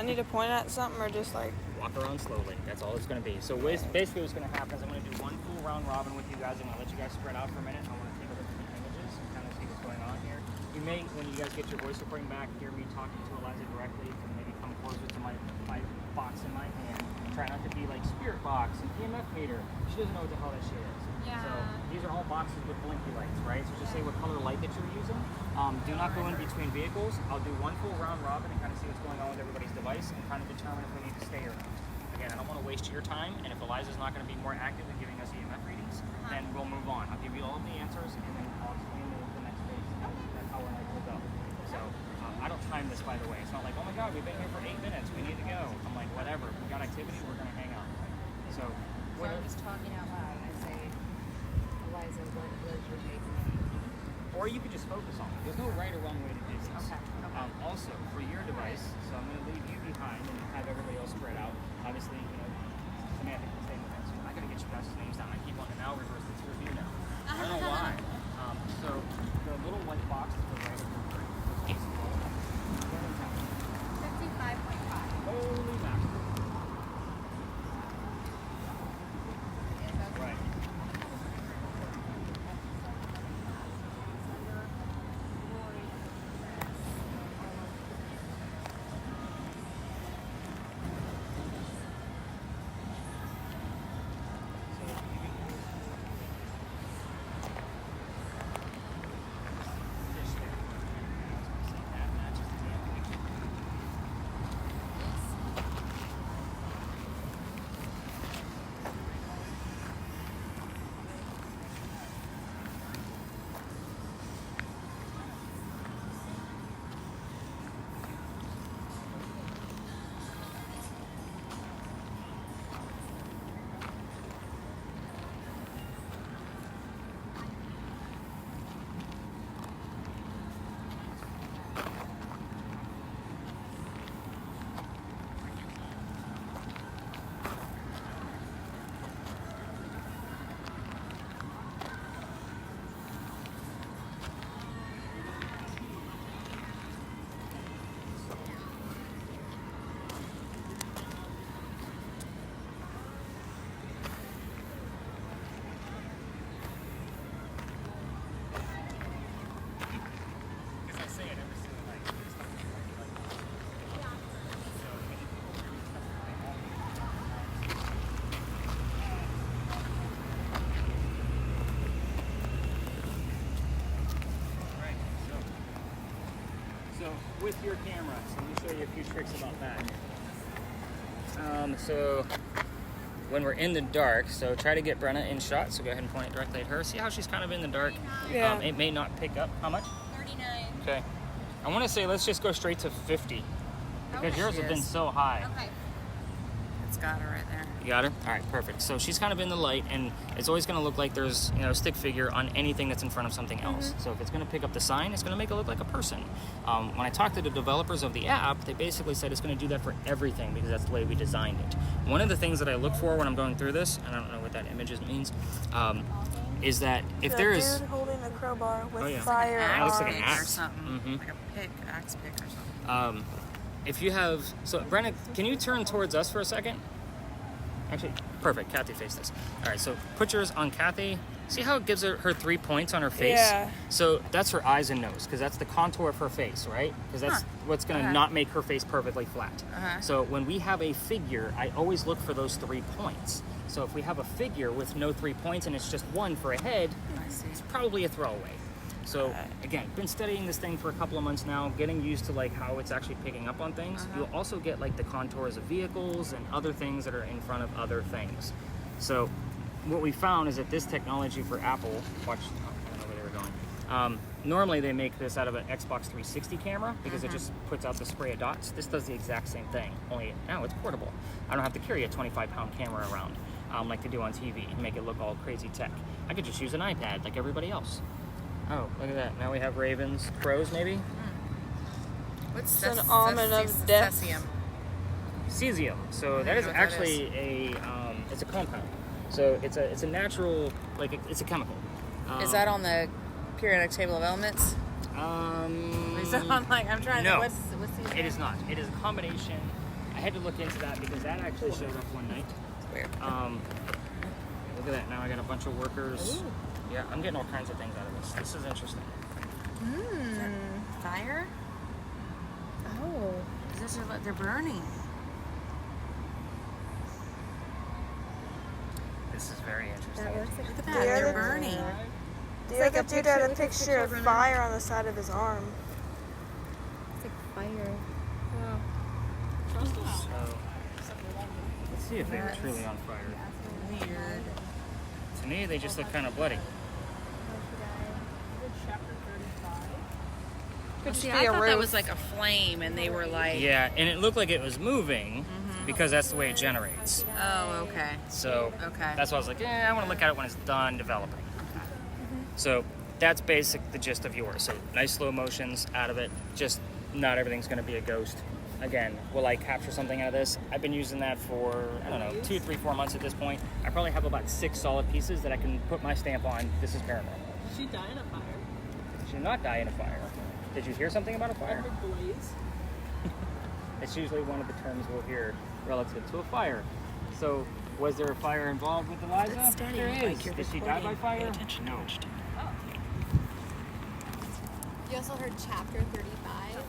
I need to point at something or just like... Walk around slowly. That's all it's going to be. So basically what's going to happen is I'm going to do one full round robin with you guys. I'm going to let you guys spread out for a minute. I want to take a look at the images and kind of see what's going on here. You may, when you guys get your voice recording back, hear me talking to Eliza directly and maybe come closer to my box in my hand. Try not to be like Spirit Box and EMF Hater. She doesn't know what the hell that shit is. Yeah. So these are all boxes with blinky lights, right? So just say what color light that you're using. Do not go in between vehicles. I'll do one full round robin and kind of see what's going on with everybody's device and kind of determine if we need to stay or not. Again, I don't want to waste your time, and if Eliza's not going to be more active in giving us EMF readings, then we'll move on. I'll give you all of the answers, and then I'll explain the next phase. That's how we're going to go. So I don't time this, by the way. It's not like, oh my God, we've been here for 8 minutes. We need to go. I'm like, whatever. If we got activity, we're going to hang out. So I'm just talking out loud, and I say, Eliza, what was your take? Or you could just focus on it. There's no right or wrong way to do this. Okay. Also, for your device, so I'm going to leave you behind and have everybody else spread out. Obviously, Samantha can stay with us. I got to get you guys' names down. I keep wanting to now reverse this review now. I don't know why. So the little white box is the right of your brain. 55.5. Holy mackerel. Right. So with your camera, so let me show you a few tricks about that. So when we're in the dark, so try to get Brenna in shot, so go ahead and point it directly at her. See how she's kind of in the dark? Yeah. It may not pick up. How much? 39. Okay. I want to say let's just go straight to 50 because yours has been so high. Okay. It's got her right there. You got her? All right, perfect. So she's kind of in the light, and it's always going to look like there's a stick figure on anything that's in front of something else. So if it's going to pick up the sign, it's going to make it look like a person. When I talked to the developers of the app, they basically said it's going to do that for everything because that's the way we designed it. One of the things that I look for when I'm going through this, and I don't know what that image means, is that if there is... dude holding a crowbar with yeah. fire It looks like an Pick axe. or something. Like a axe pick or something. If you have... So, Brenna, can you turn towards us for a second? Actually, perfect. Kathy, face this. All right, so put yours on Kathy. See how it gives her 3 points on her face? Yeah. So that's her eyes and nose, because that's the contour of her face, right? Because that's what's going to not make her face perfectly flat. So when we have a figure, I always look for those 3 points. So if we have a figure with no 3 points and it's just 1 for a head, it's probably a throwaway. So again, been studying this thing for a couple of months now, getting used to like how it's actually picking up on things. You'll also get like the contours of vehicles and other things that are in front of other things. So what we found is that this technology for Apple, watch, I don't know where they were going. Normally they make this out of an Xbox 360 camera because it just puts out the spray of dots. This does the exact same thing, only now it's portable. I don't have to carry a 25-pound camera around like they do on TV and make it look all crazy tech. I could just use an iPad like everybody else. Oh, look at that. Now we have ravens, crows maybe? What's It's an almond of death. Cesium. Cesium. So that is actually it's a compound. So it's a natural, like it's a chemical. Is that on the periodic table of elements? Is that on I'm trying no, to what's cesium? it is not. It is a combination had to look into that because that actually showed up one night. It's weird. Look at that. Now I got a bunch of workers. Ooh. Yeah, I'm getting all kinds of things out of this. This is interesting. Fire? Oh. They're burning. This is very interesting. Look at that. The They're other- burning. The other dude had a picture of fire on the side of his arm. It's like fire. So, let's see if they were truly on fire. Weird. To me, they just look kind of bloody. Could just See, be I a thought that roof. was like a flame, and they were like. Yeah, and it looked like it was moving because that's the way it generates. Oh, okay. So Okay. that's why I was like, I want to look at it when it's done developing. So that's the gist of yours. So nice slow motions out of it. Just not everything's going to be a ghost. Again, will I capture something out of this? I've been using that for, I don't know, 2, 3, 4 months at this point. I probably have about 6 solid pieces that I can put my stamp on. This is paranormal. Did she die in a fire? She did not die in a fire. Did you hear something about a fire? A blaze? It's usually one of the terms we'll hear relative to a fire. So, was there a fire involved with Eliza? It's steady, There is. like you're Did she die by recording. fire? Pay attention. No. You also heard chapter 35.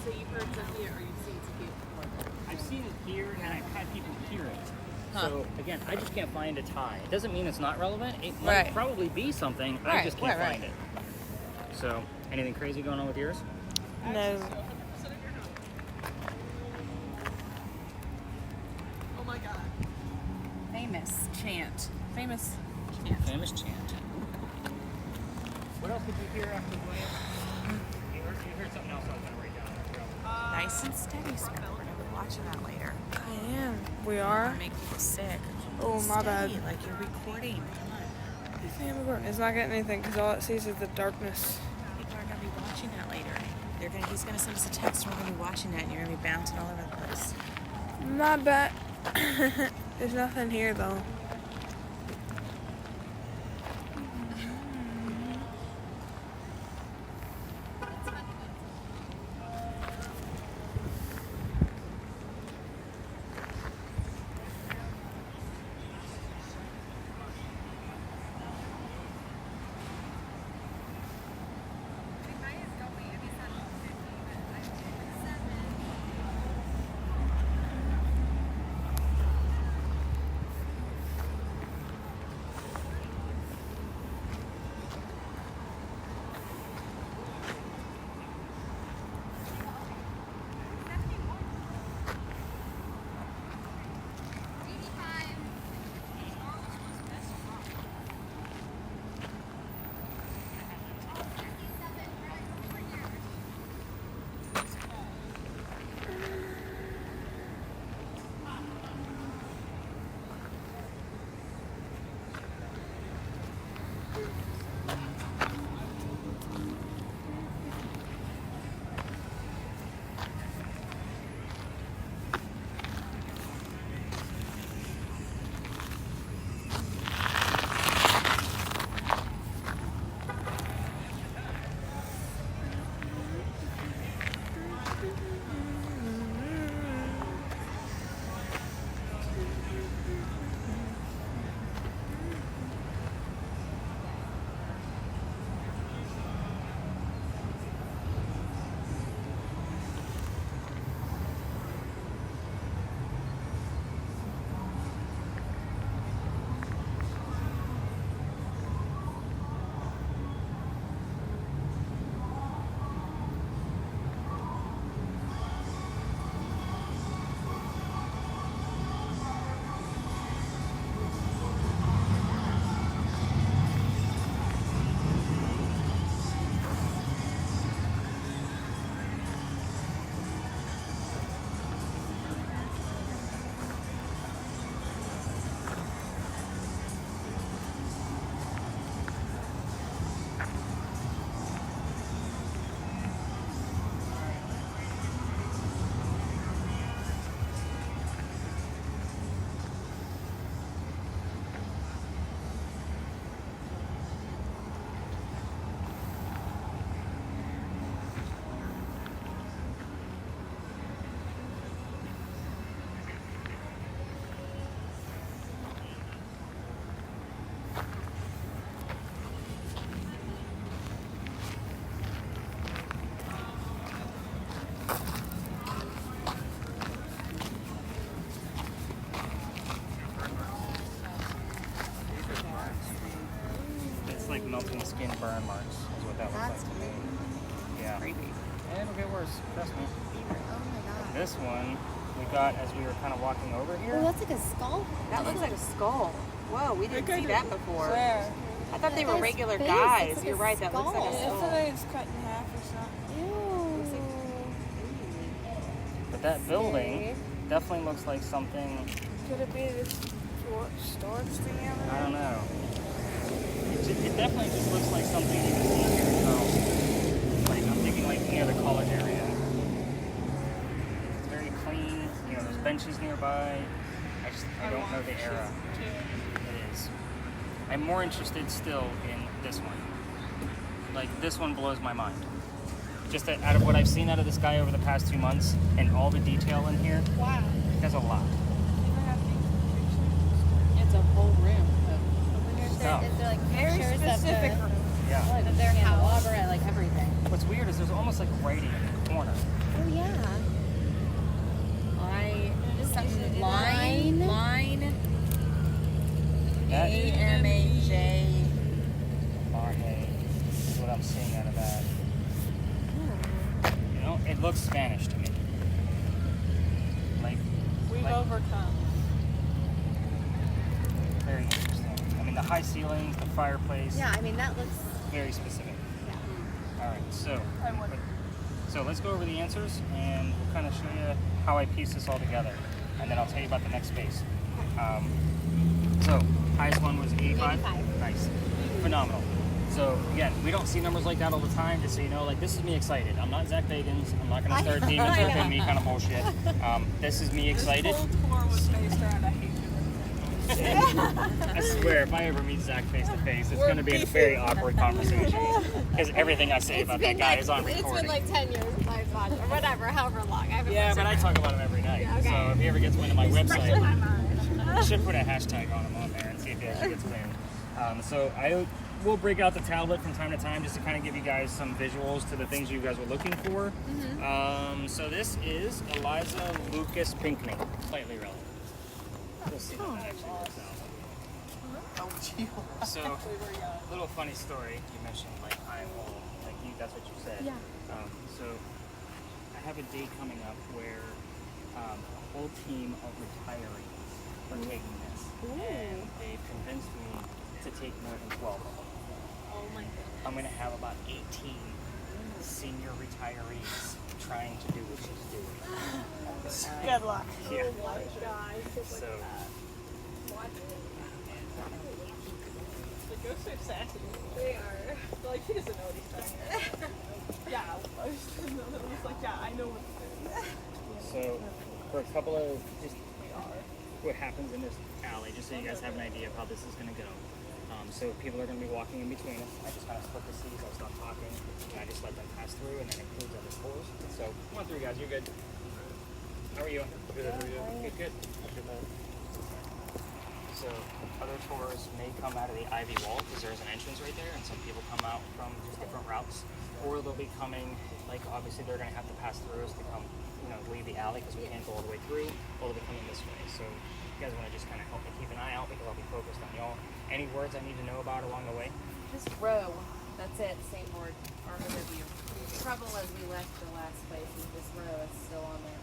So you've heard Sophia or you've seen Sophia before? I've seen it here and I've had people hear it. Huh. So again, I just can't find a tie. It doesn't mean it's not relevant. It might Right. probably be something. I Right, just can't right, find it. So anything crazy going on with yours? No. Oh my god. Famous chant. Famous chant. Famous chant. What else did you hear after the glance? You heard something else I was going to write down. Nice and steady, Spencer. We're gonna be watching that later. I am. We Don't are. make people sick. Oh, my bad. Steady, like you're recording. Come on. Yeah, we're going. It's not getting anything because all it sees is the darkness. People are gonna be watching that later. He's gonna send us a text and we're gonna be watching that and you're gonna be bouncing all over the place. Not bad. There's nothing here though. melting skin burn marks is what that looks That's like to me. Yeah. Creepy. And it'll get worse, trust me. Oh my god. This one we got as we were kind of walking over Oh, here. that's like a skull. That looks like a skull. Whoa, we didn't see that before. Where? I thought they were Guy's regular face, guys. it's like You're a right, that looks like a skull. skull. It's cut in half or something. Ew. But that building definitely looks like something, Could it be this storage thing over I there? don't know. It definitely just looks like something you would see here in Charleston. Like, I'm thinking like near the college area. It's very clean, you know, there's benches nearby. I don't know the era. It is. I'm more interested still in this one. Like, this one blows my mind. Just out of what I've seen out of this guy over the past 2 months and all the detail in here, Wow. there's a lot. It's a whole room Stuff. they're like Very pictures specific. Yeah. of their house, like everything. What's weird is there's almost like writing in the corner. Oh yeah. Line. That AMAJ. Marhe is what I'm seeing out of that. You know, it looks Spanish to me. Like, We've overcome. very interesting. I mean, the high ceilings, the fireplace, Yeah, I mean that looks. very specific. Yeah. All right, so I wonder. let's go over the answers and we'll kind of show you how I piece this all together, and then I'll tell you about the next space. So highest one was 85. 85. Nice, phenomenal. So again, we don't see numbers like that all the time. Just so you know, like this is me excited. I'm not Zach Bagans. I'm not gonna start demons within me kind of bullshit. This is me excited. This whole tour was based around I hate you. I swear, if I ever meet Zach face to face, it's going to be a very awkward conversation. Because everything I say about that guy is on recording. It's been like 10 years since I've watched or whatever, however long. I haven't Yeah, watched but I it. talk about him every night. Okay. So if he ever gets wind of my website, I should put a hashtag on him on there and see if he actually gets wind. So I will break out the tablet from time to time just to kind of give you guys some visuals to the things you guys were looking for. So this is Eliza Lucas Pinckney. Slightly relevant. We'll see how that actually works out. So, little funny story. You mentioned like I'm old, like you. That's what you said. Yeah. So, I have a day coming up where a whole team of retirees are taking this, and they've convinced me to take more than 12 of them. Oh my god. I'm gonna have about 18 senior retirees trying to do what she's doing. Good luck. Yeah. Oh my god. So. The ghosts are sassy. They are. Like, he doesn't know what he's talking about. Yeah. I was like, yeah, I know what to do. So, for a couple of just what happens in this alley, just so you guys have an idea of how this is going to go. So people are going to be walking in between us. I just kind of split the seats. I stop talking, and I just let them pass through, and that includes other tours. So, come on through, guys. You're good. How are you? Good. Good. So, other tours may come out of the Ivy Wall because there's an entrance right there, and some people come out from just different routes, or they'll be coming. Like obviously, they're going to have to pass through us to come, leave the alley because we can't go all the way through. Or they'll be coming this way. So, you guys want to just kind of help me keep an eye out because I'll be focused on y'all. Any words I need to know about along the way? Just row. That's it. Same board. Our overview. The trouble as we left the last place is this row is still on there.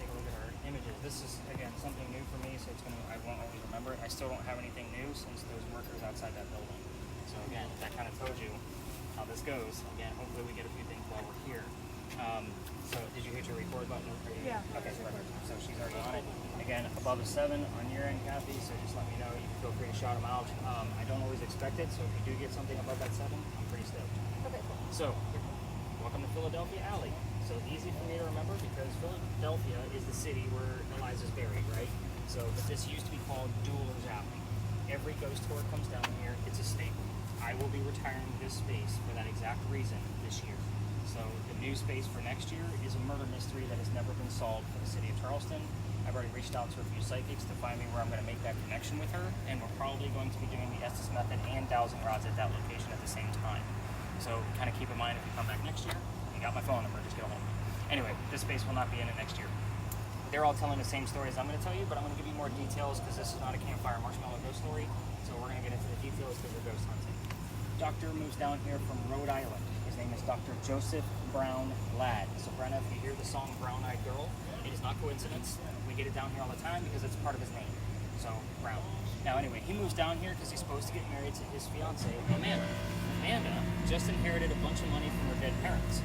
Take a look at our images. This is again something new for me, so I won't always remember it. I still don't have anything new since those workers outside that building. So again, that kind of tells you how this goes. Again, hopefully we get a few things while we're here. So did you hit your record button? Yeah. Okay, perfect. So she's already on it. Again, above a 7 on your end, Kathy. So just let me know. You can feel free to shout them out. I don't always expect it, so if you do get something above that 7, I'm pretty stoked. Okay, cool. So, welcome to Philadelphia Alley. So easy for me to remember because Philadelphia is the city where Eliza's buried, right? So, but this used to be called Dueler's Alley. Every ghost tour comes down here. It's a staple. I will be retiring this space for that exact reason this year. So the new space for next year is a murder mystery that has never been solved for the city of Charleston. I've already reached out to a few psychics to find me where I'm going to make that connection with her, and we're probably going to be doing the Estes method and dowsing rods at that location at the same time. So kind of keep in mind if you come back next year, you got my phone number, just get a hold of me. Anyway, this space will not be in it next year. They're all telling the same stories I'm going to tell you, but I'm going to give you more details because this is not a campfire marshmallow ghost story. So we're going to get into the details because we're ghost hunting. doctor moves down here from Rhode Island. His name is Dr. Joseph Brown Ladd. So Brenna, if you hear the song Brown Eyed Girl, it is not coincidence. We get it down here all the time because it's part of his name. So, Brown. Now anyway, he moves down here because he's supposed to get married to his fiancée, Amanda. Amanda just inherited a bunch of money from her dead parents.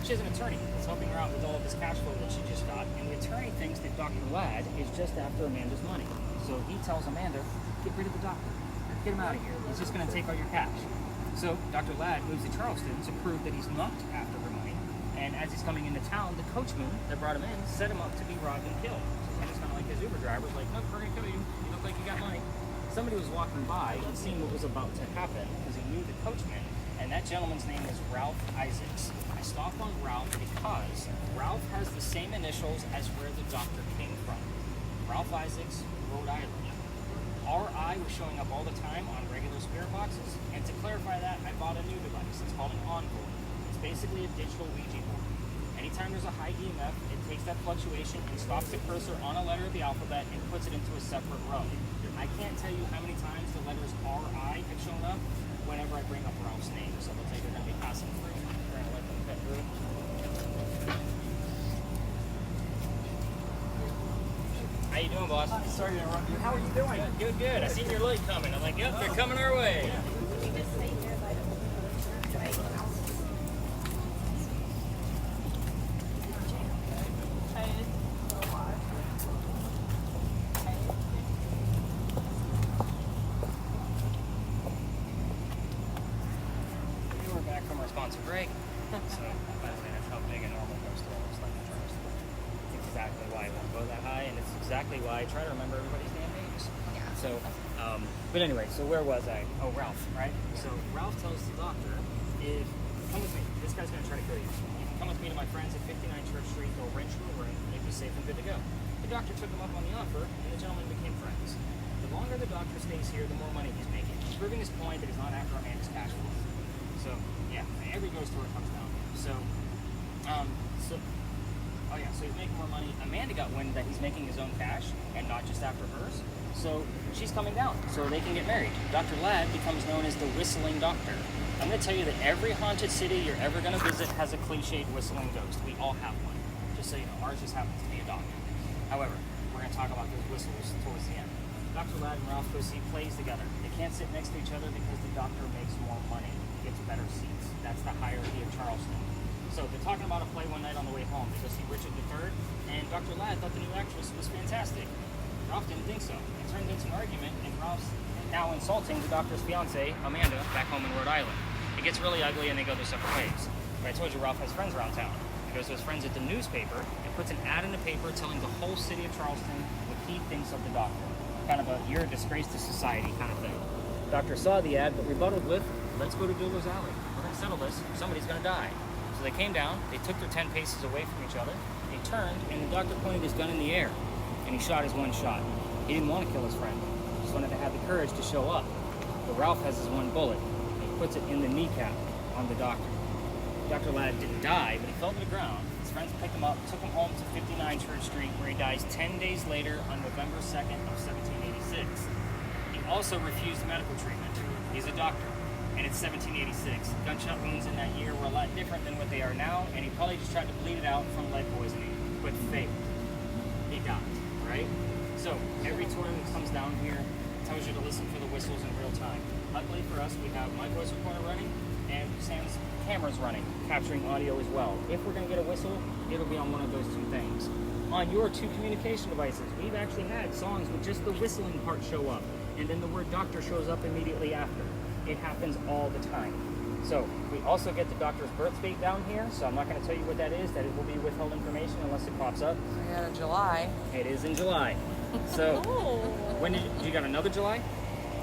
She has an attorney that's helping her out with all of this cash flow that she just got, and the attorney thinks that Dr. Ladd is just after Amanda's money. So he tells Amanda, get rid of the doctor. Get him out of here. He's just going to take all your cash. So Dr. Ladd moves to Charleston to prove that he's not after her money, and as he's coming into town, the coachman that brought him in set him up to be robbed and killed. And it's kind of like his Uber driver's like, no, we're going to kill you. You look like you got money. Somebody was walking by and seeing what was about to happen because he knew the coachman, and that gentleman's name is Ralph Isaacs. I stopped on Ralph because Ralph has the same initials as where the doctor came from. Ralph Isaacs, Rhode Island. RI was showing up all the time on regular spirit boxes, and to clarify that, I bought a new device. It's called an Envoy. It's basically a digital Ouija board. Anytime there's a high EMF, it takes that fluctuation and stops the cursor on a letter of the alphabet and puts it into a separate row. I can't tell you how many times the letters RI have shown up whenever I bring up Ralph's name. So they'll say they're going to be passing through. We're going to let them cut through. How you doing, boss? Sorry to interrupt you. How are you doing? Good, good. I seen your light coming. I'm like, yep, they're coming our way. We were back from our sponsor break. So, by the way, that's how big a normal coaster looks like in Charleston. It's exactly why I won't go that high, and it's exactly why I try to remember everybody's damn names. So, but anyway, so where was I? Oh, Ralph, right? So Ralph tells the doctor, come with me. This guy's going to try to kill you. You can come with me to my friends at 59 Church Street. They'll rent you a room, and you'll be safe and good to go. The doctor took him up on the offer, and the gentleman became friends. The longer the doctor stays here, the more money he's making. He's proving his point that he's not after Amanda's cash flow. So, yeah, every ghost story comes down here. So he's making more money. Amanda got wind that he's making his own cash and not just after hers. So she's coming down so they can get married. Dr. Ladd becomes known as the whistling doctor. I'm going to tell you that every haunted city you're ever going to visit has a cliched whistling ghost. We all have one. Just so you know, ours just happens to be a doctor. However, we're going to talk about those whistles towards the end. Dr. Ladd and Ralph go see plays together. They can't sit next to each other because the doctor makes more money, gets better seats. That's the hierarchy of Charleston. So they're talking about a play one night on the way home. They go see Richard III, and Dr. Ladd thought the new actress was fantastic. Ralph didn't think so. It turned into an argument, and Ralph's now insulting the doctor's fiancée, Amanda, back home in Rhode Island. It gets really ugly, and they go their separate ways. But I told you Ralph has friends around town. He goes to his friends at the newspaper and puts an ad in the paper telling the whole city of Charleston what he thinks of the doctor. Kind of a, you're a disgrace to society kind of thing. The doctor saw the ad, but rebutted with, let's go to Douglas Alley. We're going to settle this. Somebody's going to die. So they came down, they took their 10 paces away from each other, they turned, and the doctor pointed his gun in the air, and he shot his one shot. He didn't want to kill his friend. He just wanted to have the courage to show up. But Ralph has his one bullet. He puts it in the kneecap on the doctor. Dr. Ladd didn't die, but he fell to the ground. His friends picked him up, took him home to 59 Church Street, where he dies 10 days later on November 2nd of 1786. He also refused medical treatment. He's a doctor, and it's 1786. Gunshot wounds in that year were a lot different than what they are now, and he probably just tried to bleed it out from lead poisoning, but failed. He died, right? So every tour that comes down here tells you to listen for the whistles in real time. Luckily for us, we have my voice recorder running and Sam's camera's running, capturing audio as well. If we're going to get a whistle, it'll be on one of those two things. On your two communication devices, we've actually had songs with just the whistling part show up, and then the word doctor shows up immediately after. It happens all the time. So we also get the doctor's birth date down here, so I'm not going to tell you what that is. That it will be withheld information unless it pops up. We got a July. It is in July. So when did you got another July?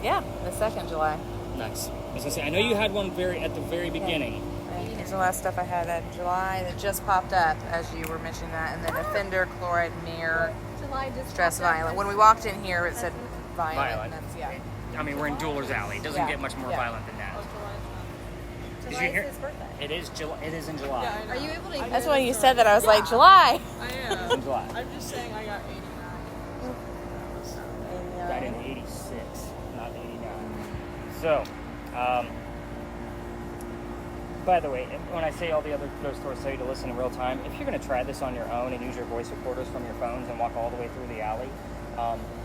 Yeah, the 2nd July. Nice. As I say, I know you had one at the very beginning. Right. Here's the last stuff I had in July that just popped up as you were mentioning that, and then offender, chloride, mirror, July just stress, popped up. violent. When we walked in here, it said violent. Violent. And that's, yeah. I mean, we're in Dueler's Alley. It doesn't Yeah. get much more Yeah. violent than that. Did July you hear? is his birthday. It is July. It is in July. Yeah, I know. Are you able to? That's why you said that. I was like, July. I It's am. in July. I'm just saying I got 89. Died in '86, not '89. So, by the way, when I say all the other ghost stories tell you to listen in real time, if you're going to try this on your own and use your voice recorders from your phones and walk all the way through the alley,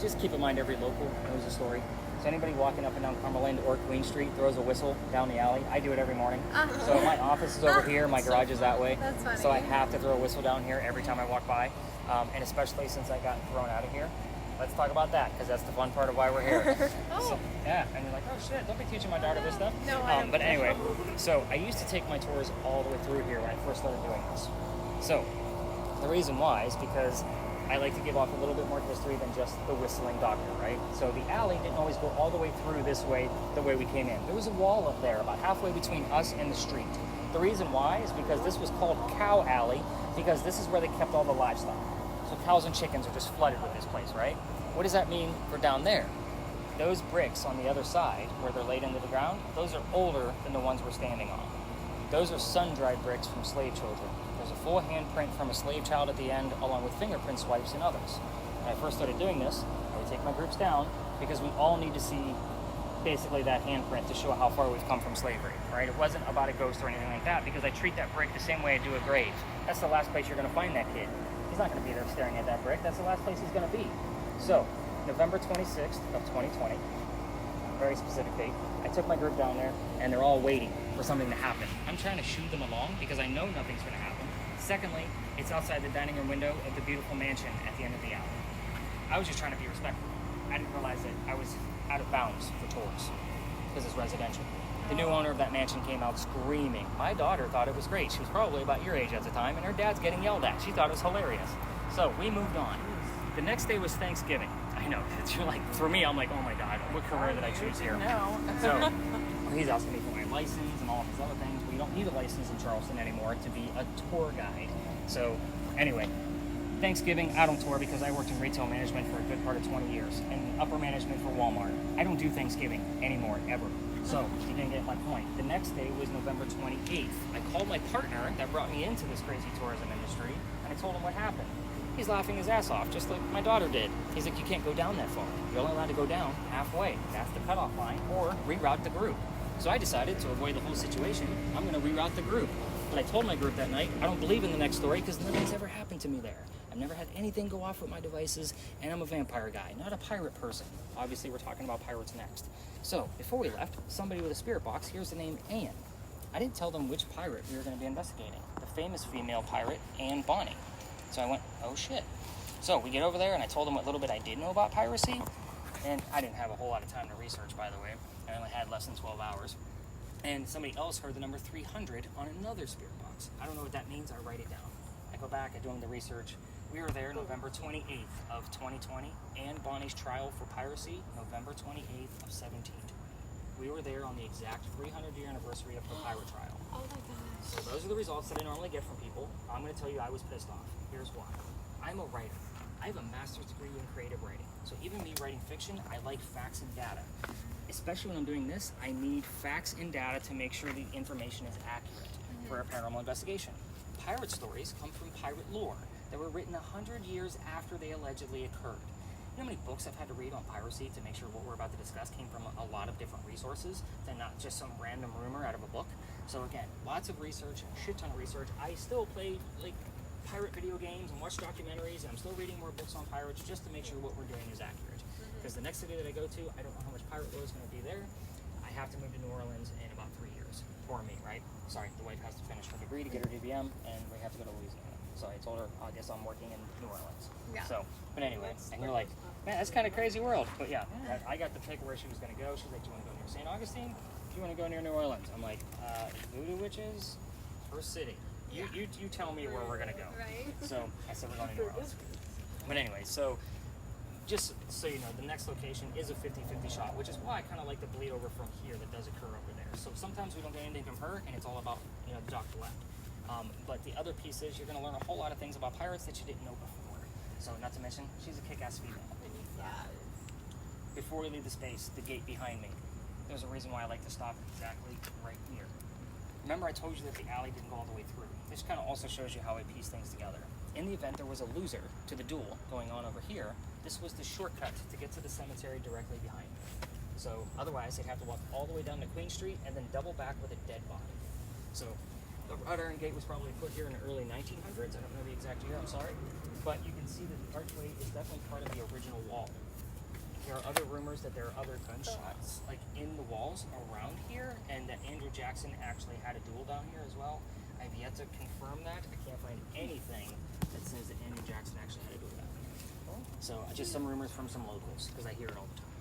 just keep in mind every local knows a story. So anybody walking up and down Cumberland or Queen Street throws a whistle down the alley. I do it every morning. So my office is over here, my garage is that way. That's funny. So I have to throw a whistle down here every time I walk by, and especially since I got thrown out of here. Let's talk about that, because that's the fun part of why we're here. So, yeah, and you're like, oh shit, don't be teaching my daughter this stuff. No, I don't. But anyway, so I used to take my tours all the way through here when I first started doing this. So the reason why is because I like to give off a little bit more history than just the whistling doctor, right? So the alley didn't always go all the way through this way, the way we came in. There was a wall up there about halfway between us and the street. The reason why is because this was called Cow Alley, because this is where they kept all the livestock. So cows and chickens are just flooded with this place, right? What does that mean for down there? Those bricks on the other side, where they're laid into the ground, those are older than the ones we're standing on. Those are sun-dried bricks from slave children. There's a full handprint from a slave child at the end, along with fingerprint swipes and others. When I first started doing this, I would take my groups down because we all need to see basically that handprint to show how far we've come from slavery, right? It wasn't about a ghost or anything like that, because I treat that brick the same way I do a grave. That's the last place you're going to find that kid. He's not going to be there staring at that brick. That's the last place he's going to be. So, November 26th of 2020, very specific date, I took my group down there, and they're all waiting for something to happen. I'm trying to shoo them along because I know nothing's going to happen. Secondly, it's outside the dining room window of the beautiful mansion at the end of the alley. I was just trying to be respectful. I didn't realize that I was out of bounds for tours because it's residential. The new owner of that mansion came out screaming. My daughter thought it was great. She was probably about your age at the time, and her dad's getting yelled at. She thought it was hilarious. So we moved on. The next day was Thanksgiving. I know, you're like, for me, I'm like, oh my God, what career did I choose here? No. So he's asking me for my license and all of these other things. We don't need a license in Charleston anymore to be a tour guide. So anyway, Thanksgiving out on tour because I worked in retail management for a good part of 20 years and upper management for Walmart. I don't do Thanksgiving anymore, ever. So you didn't get my point. The next day was November 28th. I called my partner that brought me into this crazy tourism industry, and I told him what happened. He's laughing his ass off, just like my daughter did. He's like, you can't go down that far. You're only allowed to go down halfway. That's the cutoff line, or reroute the group. So I decided to avoid the whole situation, I'm gonna reroute the group. But I told my group that night, I don't believe in the next story because nothing's ever happened to me there. I've never had anything go off with my devices, and I'm a vampire guy, not a pirate person. Obviously, we're talking about pirates next. So, before we left, somebody with a spirit box, here's the name Anne. I didn't tell them which pirate we were gonna be investigating. The famous female pirate, Anne Bonny. So I went, oh shit. So we get over there, and I told them what little bit I did know about piracy, and I didn't have a whole lot of time to research, by the way. I only had less than 12 hours. And somebody else heard the number 300 on another spirit box. I don't know what that means, I write it down. I go back, I do the research. We were there November 28th of 2020. Anne Bonny's trial for piracy, November 28th of 1720. We were there on the exact 300-year anniversary of her pirate trial. Oh my gosh. So those are the results that I normally get from people. I'm going to tell you I was pissed off. Here's why. I'm a writer. I have a master's degree in creative writing. So even me writing fiction, I like facts and data. Especially when I'm doing this, I need facts and data to make sure the information is accurate for a paranormal investigation. Pirate stories come from pirate lore that were written 100 years after they allegedly occurred. You know how many books I've had to read on piracy to make sure what we're about to discuss came from a lot of different resources and not just some random rumor out of a book? So again, lots of research, a shit ton of research. I still play like pirate video games and watch documentaries, and I'm still reading more books on pirates just to make sure what we're doing is accurate. Because the next city that I go to, I don't know how much pirate lore is going to be there. I have to move to New Orleans in about 3 years. For me, right? Sorry, the wife has to finish her degree to get her DVM, and we have to go to Louisiana. So I told her, I guess I'm working in New Orleans. Yeah. So, but anyway, and you're like, man, that's kind of crazy world. But yeah, I got to pick where she was going to go. She's like, do you want to go near St. Augustine? Do you want to go near New Orleans? I'm like, Voodoo Witches or City? You tell me where we're going to go. Right. So I said we're going to New Orleans. But anyway, so just so you know, the next location is a 50-50 shot, which is why I kind of like the bleed over from here that does occur over there. So sometimes we don't get anything from her, and it's all about, you know, the doctor left. But the other piece is you're going to learn a whole lot of things about pirates that you didn't know before. So not to mention, she's a kick-ass female. Before we leave the space, the gate behind me, there's a reason why I like to stop exactly right here. Remember I told you that the alley didn't go all the way through. This kind of also shows you how I piece things together. In the event there was a loser to the duel going on over here, this was the shortcut to get to the cemetery directly behind me. So otherwise they'd have to walk all the way down to Queen Street and then double back with a dead body. So the wrought iron gate was probably put here in the early 1900s. I don't know the exact year, I'm sorry. But you can see that the archway is definitely part of the original wall. There are other rumors that there are other gunshots like in the walls around here, and that Andrew Jackson actually had a duel down here as well. I've yet to confirm that. I can't find anything that says that Andrew Jackson actually had a duel down here. So just some rumors from some locals, because I hear it all the time.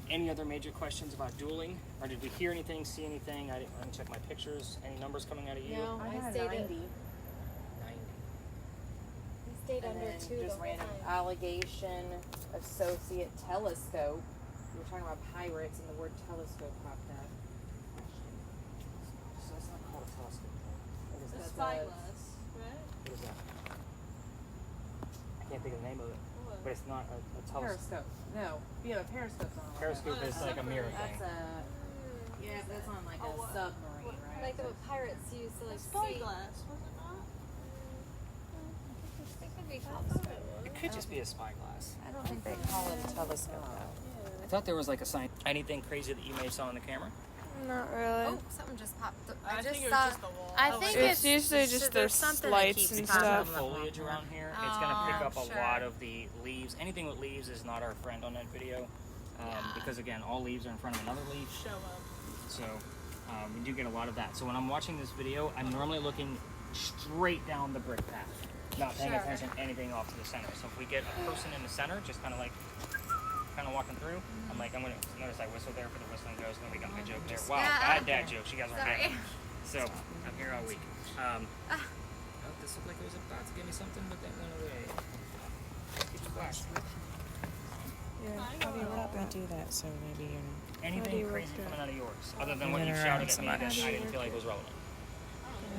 Any other major questions about dueling? Or did we hear anything, see anything? Let me check my pictures. Any numbers coming out of you? No, I I had stayed 90. at, 90. we stayed And under then 2 the just whole random time. allegation, associate telescope. We were talking about pirates and the word telescope popped up. So that's not called a telescope. What is The that? spyglass, right? What is that? I can't think of the name of it. What? But it's not a telescope. Periscope. No, yeah, periscope's on. Periscope Oh, is like a mirror That's thing. a yeah, that's on like Oh, a what? submarine, right? Like what pirates used to like see. Spyglass, was it not? It could be I called thought it was. It could just be a spyglass. I don't think they call it a telescope though. I thought there was like a sign. Anything crazy that you may have saw on the camera? Not really. Oh, something just popped up. I I just think it was saw. just the wall. I Oh, think It's usually just there's there's something lights that keeps and Because of stuff. the foliage around here, it's going to pick Oh, up a sure. lot of the leaves. Anything with leaves is not our friend on that video. Because again, all leaves are in front of another leaf. Show up. So we do get a lot of that. So when I'm watching this video, I'm normally looking straight down the brick path, not paying Sure. attention to anything off to the center. So if we get a person in the center, just kind of walking through, I'm like, I'm gonna notice I whistle there for the whistling ghost. Nobody got my joke there. Wow, Yeah, bad okay. dad jokes. You guys aren't Sorry. getting. So I'm here all week. Oh, this looked like it was about to give me something, but that went away. Keeps flashing. Yeah, how do you want to do that? So maybe you're not. How do Anything you crazy work that? coming out of yours, other than You've what been you around shouted so at me that much. I didn't feel like was relevant.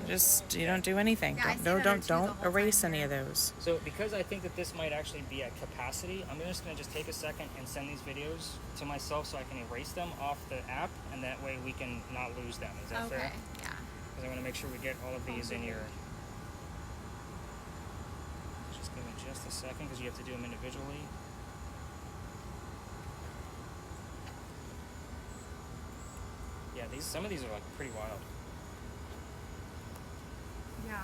Just you don't do anything. Yeah, I Don't stayed under don't 2 the don't whole erase time any here. of those. So because I think that this might actually be at capacity, I'm just going to take a second and send these videos to myself so I can erase them off the app, and that way we can not lose them. Is that Okay. fair? Yeah. Because I want to make sure we get all of these in your... Just give me just a second because you have to do them individually. Yeah, some of these are like pretty wild. Yeah.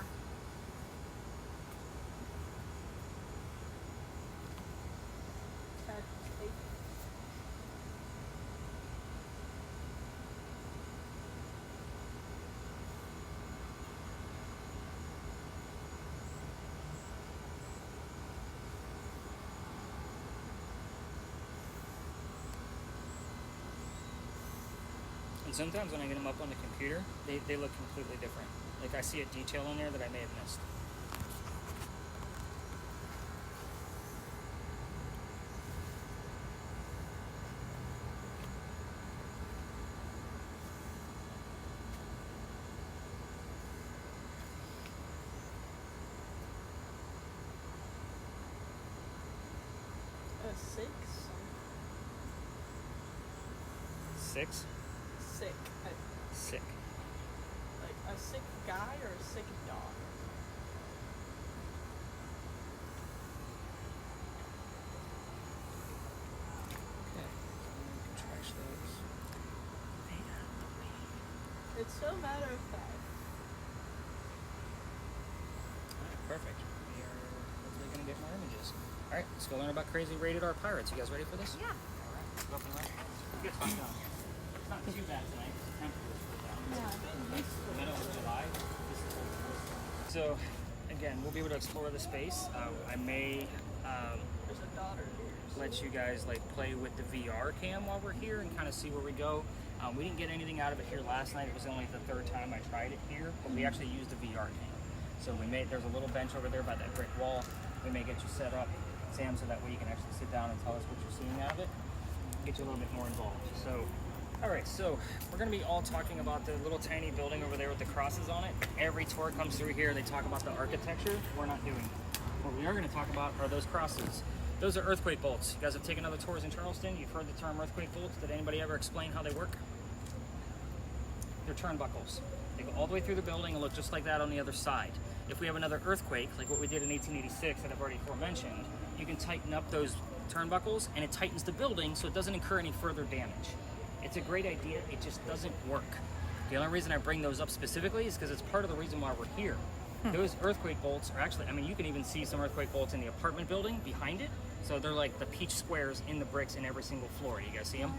And sometimes when I get them up on the computer, they look completely different. Like I see a detail in there that I may have missed. A 6? Six? Sick. Sick. Like a sick guy or a sick dog? Okay. We can trash those. It's so matter of fact. Alright, perfect. We are hopefully going to get more images. Alright, let's go learn about crazy rated R pirates. You guys ready for this? Yeah. Alright, let's go up and run. It gets fun down here. It's not too bad tonight. The temperature is down. It's the middle of July. So, again, we'll be able to explore the space. I may There's a daughter here. let you guys like play with the VR cam while we're here and kind of see where we go. We didn't get anything out of it here last night. It was only the third time I tried it here, but we actually used the VR cam. So there's a little bench over there by that brick wall. We may get you set up, Sam, so that way you can actually sit down and tell us what you're seeing out of it. Get you a little bit more involved. So, all right, so we're gonna be all talking about the little tiny building over there with the crosses on it. Every tour comes through here, they talk about the architecture. We're not doing that. What we are gonna talk about are those crosses. Those are earthquake bolts. You guys have taken other tours in Charleston. You've heard the term earthquake bolts. Did anybody ever explain how they work? They're turnbuckles. They go all the way through the building and look just like that on the other side. If we have another earthquake, like what we did in 1886 that I've already aforementioned, you can tighten up those turnbuckles and it tightens the building so it doesn't incur any further damage. It's a great idea, it just doesn't work. The only reason I bring those up specifically is because it's part of the reason why we're here. Those earthquake bolts are actually, I mean, you can even see some earthquake bolts in the apartment building behind it. So they're like the peach squares in the bricks in every single floor. You guys see them?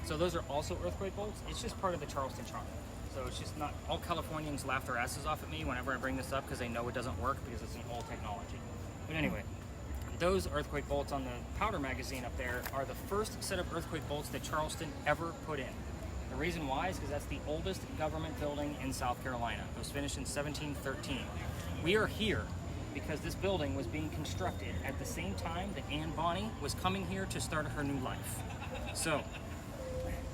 So those are also earthquake bolts. It's just part of the Charleston charm. So it's just not, all Californians laugh their asses off at me whenever I bring this up because they know it doesn't work because it's an old technology. But anyway, those earthquake bolts on the powder magazine up there are the first set of earthquake bolts that Charleston ever put in. The reason why is because that's the oldest government building in South Carolina. It was finished in 1713. We are here because this building was being constructed at the same time that Anne Bonny was coming here to start her new life. So,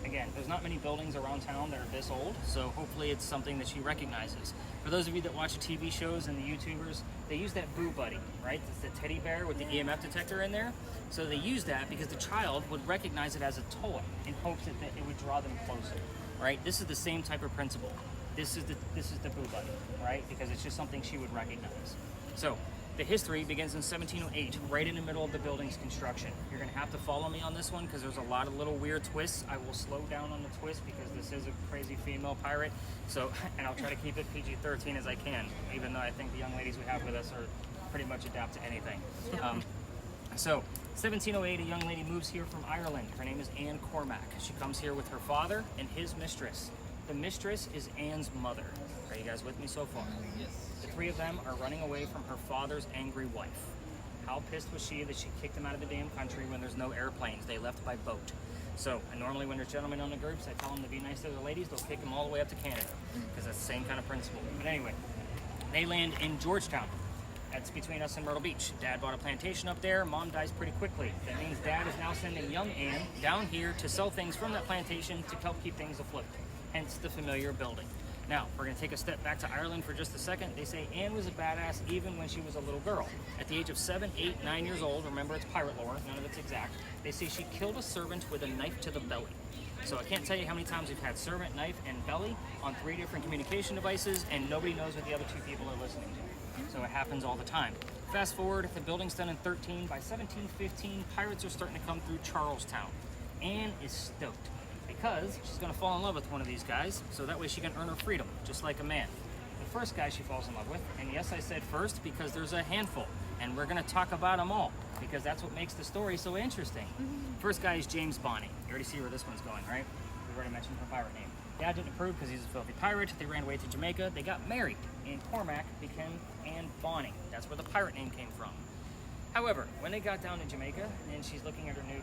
again, there's not many buildings around town that are this old, so hopefully it's something that she recognizes. For those of you that watch the TV shows and the YouTubers, they use that Boo Buddy, right? It's the teddy bear with the EMF detector in there. So they use that because the child would recognize it as a toy in hopes that it would draw them closer, right? This is the same type of principle. This is the Boo Buddy, right? Because it's just something she would recognize. So the history begins in 1708, right in the middle of the building's construction. You're gonna have to follow me on this one because there's a lot of little weird twists. I will slow down on the twist because this is a crazy female pirate. So, and I'll try to keep it PG-13 as I can, even though I think the young ladies we have with us are pretty much adapt to anything. So 1708, a young lady moves here from Ireland. Her name is Anne Cormack. She comes here with her father and his mistress. The mistress is Anne's mother. Are you guys with me so far? Yes. The three of them are running away from her father's angry wife. How pissed was she that she kicked them out of the damn country when there's no airplanes? They left by boat. So, and normally when there's gentlemen on the groups, I tell them to be nice to the ladies, they'll kick them all the way up to Canada, because that's the same kind of principle. But anyway, they land in Georgetown. That's between us and Myrtle Beach. Dad bought a plantation up there. Mom dies pretty quickly. That means Dad is now sending young Anne down here to sell things from that plantation to help keep things afloat. Hence the familiar building. Now, we're going to take a step back to Ireland for just a second. They say Anne was a badass even when she was a little girl. At the age of 7, 8, 9 years old, remember it's pirate lore, none of it's exact, they say she killed a servant with a knife to the belly. So I can't tell you how many times we've had servant, knife, and belly on 3 different communication devices, and nobody knows what the other 2 people are listening to. So it happens all the time. Fast forward, the building's done in 13. By 1715, pirates are starting to come through Charlestown. Anne is stoked because she's going to fall in love with one of these guys, so that way she can earn her freedom, just like a man. The first guy she falls in love with, and yes, I said first because there's a handful, and we're going to talk about them all because that's what makes the story so interesting. First guy is James Bonny. You already see where this one's going, right? We've already mentioned her pirate name. Dad didn't approve because he's a filthy pirate. They ran away to Jamaica. They got married, and Cormac became Anne Bonny. That's where the pirate name came from. However, when they got down to Jamaica, and she's looking at her new,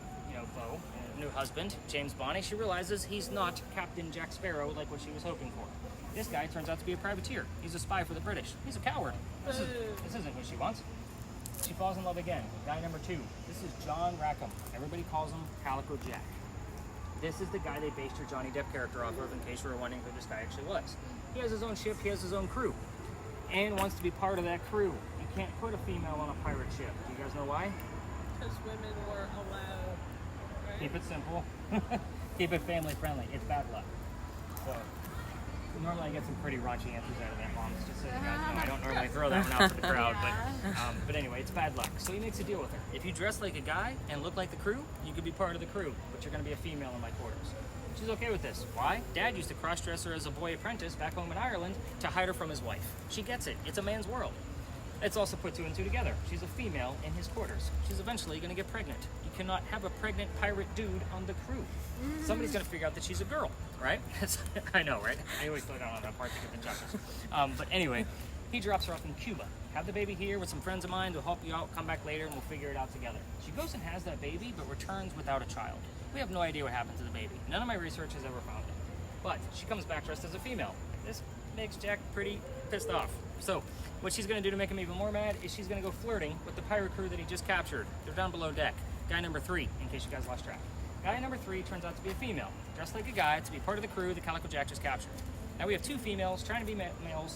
beau, new husband, James Bonny, she realizes he's not Captain Jack Sparrow like what she was hoping for. This guy turns out to be a privateer. He's a spy for the British. He's a coward. This isn't what she wants. She falls in love again. Guy number 2. This is John Rackham. Everybody calls him Calico Jack. This is the guy they based your Johnny Depp character off of, in case you were wondering who this guy actually was. He has his own ship, he has his own crew. Anne wants to be part of that crew. You can't put a female on a pirate ship. Do you guys know why? Because women weren't allowed, right? Keep it simple. Keep it family friendly. It's bad luck. So, normally I get some pretty raunchy answers out of that, Moms. Just so you guys know, I don't normally throw that one out for the crowd, but anyway, it's bad luck. So he makes a deal with her. If you dress like a guy and look like the crew, you could be part of the crew, but you're going to be a female in my quarters. She's okay with this. Why? Dad used to cross-dress her as a boy apprentice back home in Ireland to hide her from his wife. She gets it. It's a man's world. Let's also put 2 and 2 together. She's a female in his quarters. She's eventually going to get pregnant. You cannot have a pregnant pirate dude on the crew. Somebody's going to figure out that she's a girl, right? I know, right? I always slow down on that part to get the chuckles. But anyway, he drops her off in Cuba. Have the baby here with some friends of mine. They'll help you out. Come back later and we'll figure it out together. She goes and has that baby, but returns without a child. We have no idea what happened to the baby. None of my research has ever found it. But she comes back dressed as a female. This makes Jack pretty pissed off. So what she's going to do to make him even more mad is she's going to go flirting with the pirate crew that he just captured. They're down below deck. Guy number 3, in case you guys lost track. Guy number 3 turns out to be a female, dressed like a guy to be part of the crew that Calico Jack just captured. Now we have 2 females trying to be male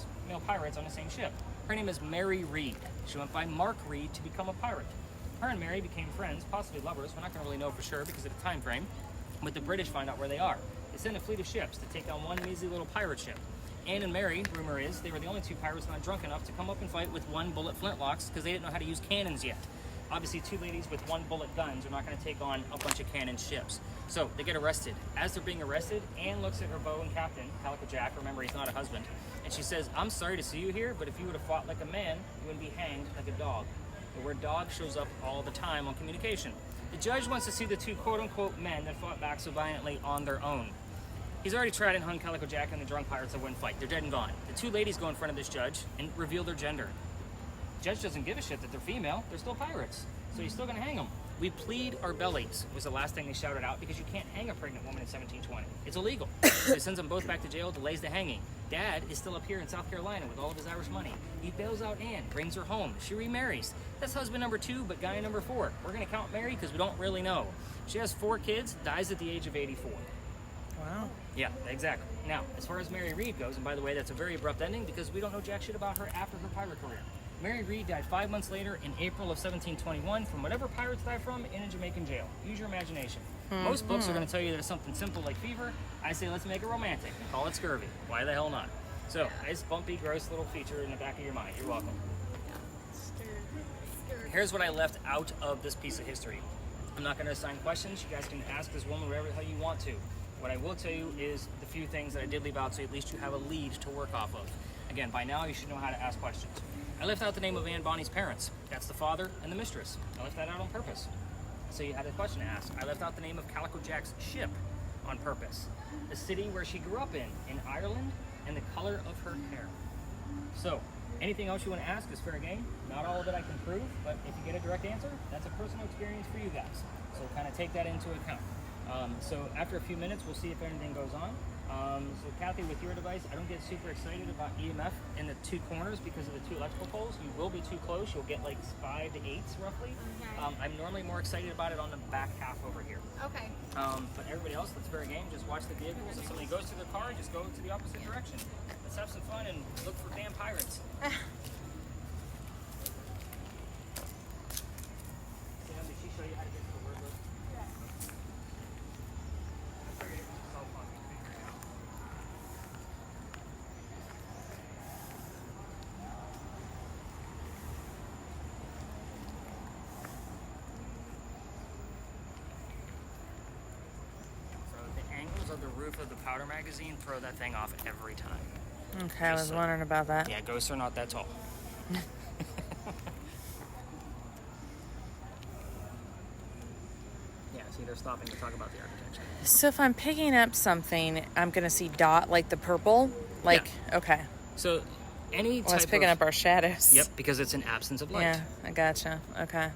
pirates on the same ship. Her name is Mary Reed. She went by Mark Reed to become a pirate. Her and Mary became friends, possibly lovers. We're not going to really know for sure because of the time frame. But the British find out where they are. They send a fleet of ships to take on one measly little pirate ship. Anne and Mary, rumor is, they were the only 2 pirates not drunk enough to come up and fight with 1 bullet flintlocks because they didn't know how to use cannons yet. obviously 2 ladies with 1 bullet guns are not going to take on a bunch of cannon ships. So they get arrested. As they're being arrested, Anne looks at her beau and captain, Calico Jack, remember he's not a husband, and she says, I'm sorry to see you here, but if you would have fought like a man, you wouldn't be hanged like a dog. The word dog shows up all the time on communication. The judge wants to see the 2 quote-unquote men that fought back so violently on their own. He's already tried and hung Calico Jack and the drunk pirates that wouldn't fight. They're dead and gone. The 2 ladies go in front of this judge and reveal their gender. The judge doesn't give a shit that they're female. They're still pirates. So he's still going to hang them. We plead our bellies was the last thing they shouted out, because you can't hang a pregnant woman in 1720. It's illegal. So he sends them both back to jail, delays the hanging. Dad is still up here in South Carolina with all of his Irish money. He bails out Anne, brings her home. She remarries. That's husband number 2, but guy number 4. We're going to count Mary because we don't really know. She has 4 kids, dies at the age of 84. Wow. Yeah, exactly. Now, as far as Mary Read goes, and by the way, that's a very abrupt ending because we don't know jack shit about her after her pirate career. Mary Read died 5 months later in April of 1721 from whatever pirates die from in a Jamaican jail. Use your imagination. Most books are going to tell you that it's something simple like fever. I say let's make it romantic. Call it scurvy. Why the hell not? So, nice, bumpy, gross little feature in the back of your mind. You're welcome. Here's what I left out of this piece of history. I'm not going to assign questions. You guys can ask this woman whatever the hell you want to. What I will tell you is the few things that I did leave out, so at least you have a lead to work off of. Again, by now you should know how to ask questions. I left out the name of Anne Bonny's parents. That's the father and the mistress. I left that out on purpose, so you had a question to ask. I left out the name of Calico Jack's ship on purpose. The city where she grew up in Ireland, and the color of her hair. So, anything else you want to ask is fair game. Not all of it I can prove, but if you get a direct answer, that's a personal experience for you guys. So kind of take that into account. So after a few minutes, we'll see if anything goes on. So Kathy, with your device, I don't get super excited about EMF in the 2 corners because of the 2 electrical poles. You will be too close. You'll get like 5 to 8s roughly. Okay. I'm normally more excited about it on the back half over here. Okay. But everybody else, that's fair game. Just watch the vehicles. If somebody goes to their car, just go to the opposite direction. Let's have some fun and look for damn pirates. Sam, did she show you how to get to the word list? Yeah. I figured it was so fun. Figure it out. So the angles of the roof of the powder magazine throw that thing off every time. Okay, I was wondering about that. Yeah, ghosts are not that tall. Yeah, see, they're stopping to talk about the architecture. So if I'm picking up something, I'm gonna see dot like the purple, like okay. So, any Well, I was type picking of... up our shadows. Yep, because it's an absence of light. Yeah, I gotcha. Okay.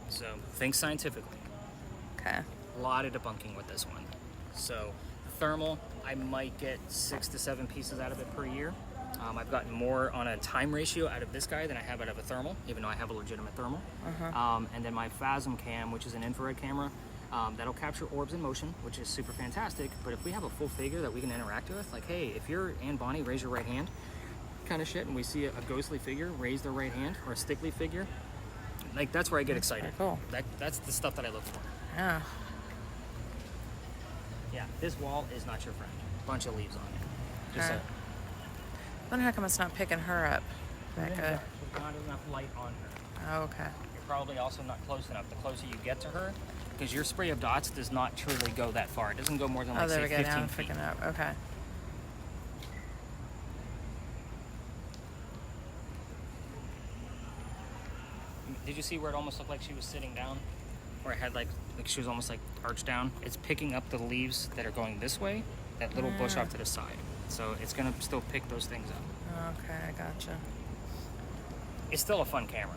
So, think scientifically. Okay. A lot of debunking with this one. So, thermal, I might get 6 to 7 pieces out of it per year. I've gotten more on a time ratio out of this guy than I have out of a thermal, even though I have a legitimate thermal. And then my Phasm cam, which is an infrared camera, that'll capture orbs in motion, which is super fantastic. But if we have a full figure that we can interact with, like, hey, if you're Anne Bonny, raise your right hand, kind of shit, and we see a ghostly figure, raise their right hand, or a stickly figure, like, that's where I get excited. Cool. That's the stuff that I look for. Yeah. Yeah, this wall is not your friend. Bunch of leaves on it. Just Okay. I wonder how come it's not picking her up that good. There's not enough light on her. Oh, okay. You're probably also not close enough. The closer you get to her, because your spray of dots does not truly go that far. It doesn't go more than, like, Oh, there say, we go. 15 Now I'm feet. picking up. Okay. Did you see where it almost looked like she was sitting down? Where it had like she was almost like arched down? It's picking up the leaves that are going this way, that little bush off to the side. So it's gonna still pick those things up. Okay, I gotcha. It's still a fun camera.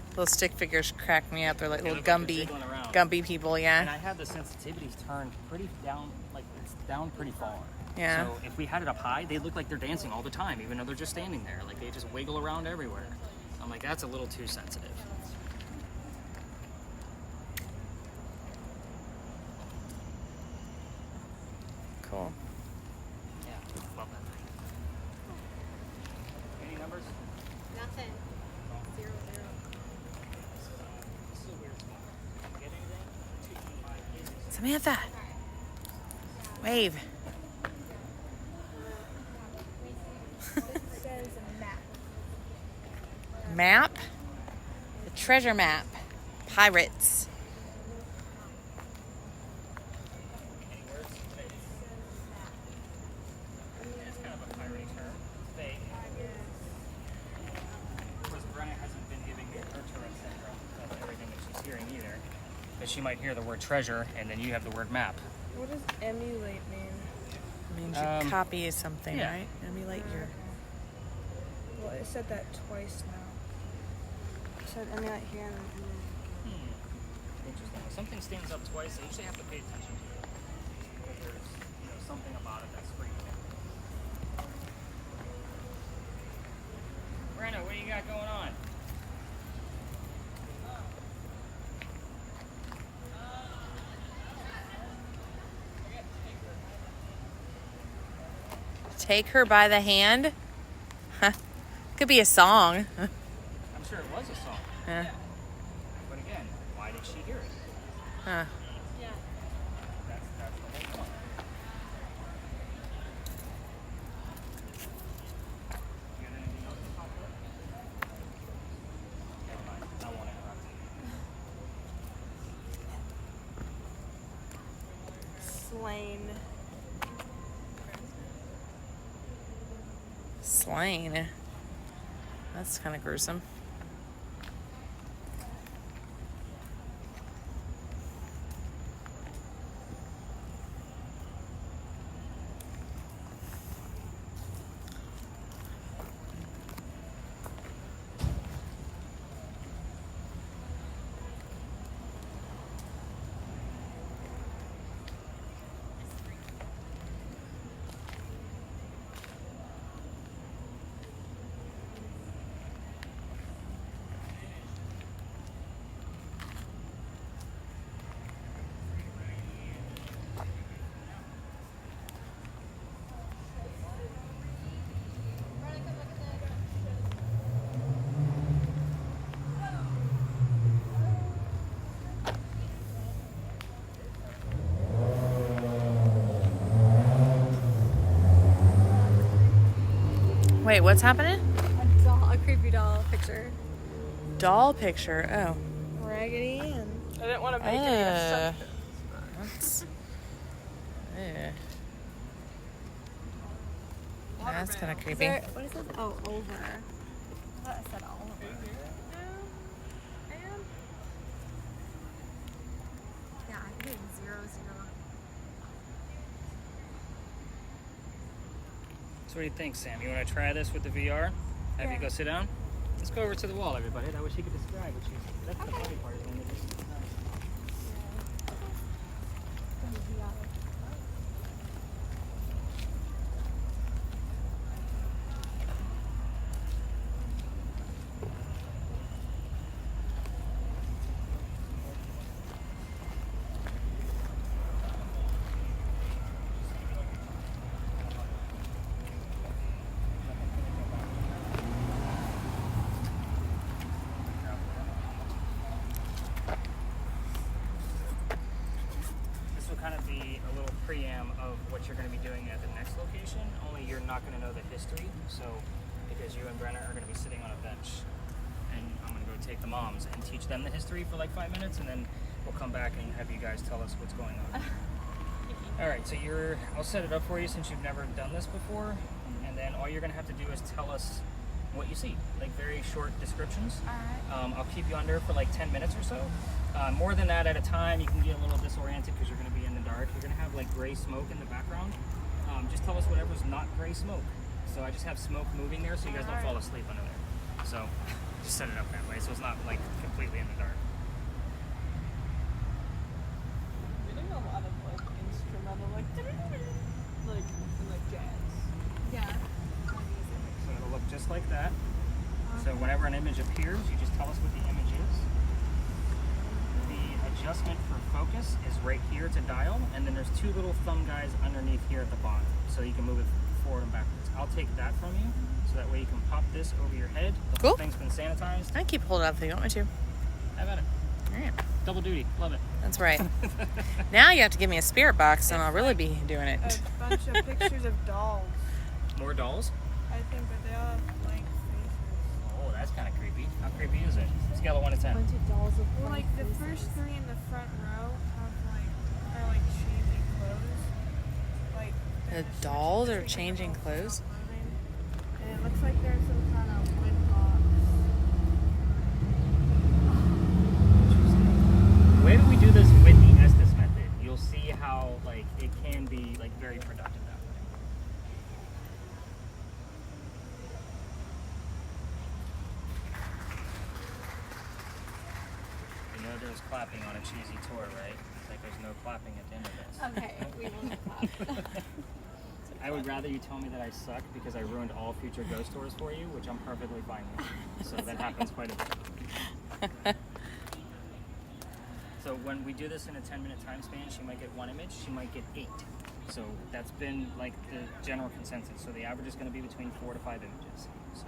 Little stick figures crack me up. They're like They little look like they're Gumby, jiggling around. Gumby people. And Yeah. I have the sensitivities turned pretty down, like it's down pretty far. Yeah. So if we had it up high, they look like they're dancing all the time, even though they're just standing there. Like they just wiggle around everywhere. I'm like, that's a little too sensitive. Cool. Yeah, love that thing. Any numbers? Nothing. 0, 0. This is a weird spot. Get anything? 225 is Samantha. Wave. It says map. Map. The treasure map. Pirates. Any words? It's kind of a piratey term. It's vague. Of course, Brenna hasn't been giving me her Tourette syndrome. That's everything that she's hearing either. But she might hear the word treasure, and then you have the word map. What does emulate mean? Means you copy something, yeah. right? Emulate your. Well, it said that twice now. It said emulate here and then emulate. Interesting. When something stands up twice, I usually have to pay attention to it. Because there's, something about it that's screaming. Brenna, what do you got going on? Take her by the hand. Huh. Could be a song. I'm sure it was a song. Yeah. But again, why did she hear it? Huh. That's the whole point. You got anything else to pop up? Never mind. I won't interrupt you. Slain. Slain. That's kind of gruesome. Wait, what's happening? A creepy doll picture. Doll picture. Oh. Raggedy and I didn't want to make any assumptions. That's. That's kind of creepy. What is this? Oh, over. I thought I said all over. Yeah, I think 0, 0. So what do you think, Sam? You want to try this with the VR? Have you go sit down? Let's go over to the wall, everybody. I wish you could describe what she's... That's the funny part, is when they just... This will kind of be a little preamp of what you're going to be doing at the next location, only you're not going to know the history, so because you and Brenna are going to be sitting on a bench, and I'm going to go take the moms and teach them the history for like 5 minutes, and then we'll come back and have you guys tell us what's going on. All right, so I'll set it up for you since you've never done this before, and then all you're going to have to do is tell us what you see, like very short descriptions. I'll keep you under for like 10 minutes or so. More than that at a time, you can get a little disoriented because you're going to be in the dark. You're going to have like gray smoke in the background. Just tell us whatever's not gray smoke. So I just have smoke moving there so you guys don't fall asleep under there. So just set it up that way so it's not like completely in the dark. We're doing a lot of like instrumental, like jazz. Yeah. So it'll look just like that. So whenever an image appears, you just tell us what the image is. The adjustment for focus is right here to dial, and then there's two little thumb guys underneath here at the bottom, so you can move it forward and backwards. I'll take that from you, so that way you can pop this over your head. The whole Cool. thing's been sanitized. I can keep holding up if you want me to. Have at it. All right. Double duty. Love it. That's right. Now you have to give me a spirit box, and I'll really be doing it. A bunch of pictures of dolls. More dolls? I think, but they all have blank faces. Oh, That's kind of creepy. How creepy is it? Scale of 1 to 10. Well, like the first three in the front row are like changing clothes. Like The dolls are changing clothes. and it looks like there's some kind of wood box. The way that we do this with the Estes method, you'll see how like it can be like very productive that way. You know there's clapping on a cheesy tour, right? It's like there's no clapping at the end of this. Okay, we won't clap. I would rather you tell me that I suck because I ruined all future ghost tours for you, which I'm perfectly fine with. So that happens quite a bit. So when we do this in a 10-minute time span, she might get 1 image, she might get 8. So that's been like the general consensus. So the average is going to be between 4 to 5 images. So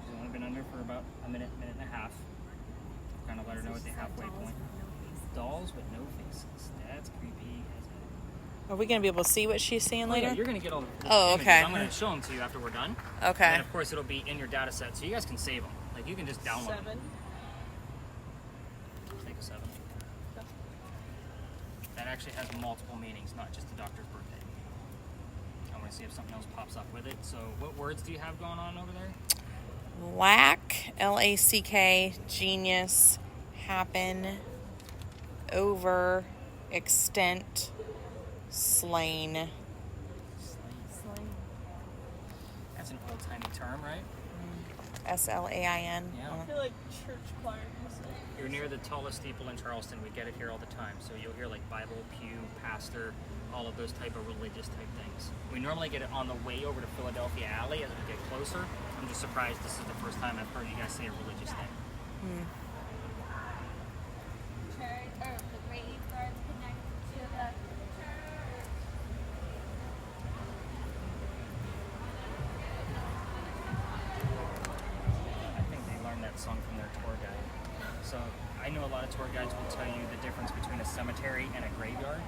she's only been under for about a minute, minute and a half. Kind of let her know at the halfway point. Dolls with no faces. That's creepy as hell. Are we gonna be able to see what she's seeing Oh, later? yeah, you're going to get all the Oh, images. okay. I'm going to show them to you after we're done. Okay. And of course, it'll be in your data set, so you guys can save them. Like, you can just download them. 7. Take a 7. That actually has multiple meanings, not just the doctor's birthday. I want to see if something else pops up with it. So, what words do you have going on over there? Lack, L-A-C-K, genius, happen, over, extent, slain. That's an old-timey term, right? S-L-A-I-N. Yeah. I feel like church choir music. You're near the tallest steeple in Charleston. We get it here all the time. So you'll hear like Bible, pew, pastor, all of those type of religious type things. We normally get it on the way over to Philadelphia Alley as we get closer. I'm just surprised this is the first time I've heard you guys say a religious thing. Church, or the graveyard's connected to the church. I think they learned that song from their tour guide. So I know a lot of tour guides will tell you the difference between a cemetery and a graveyard.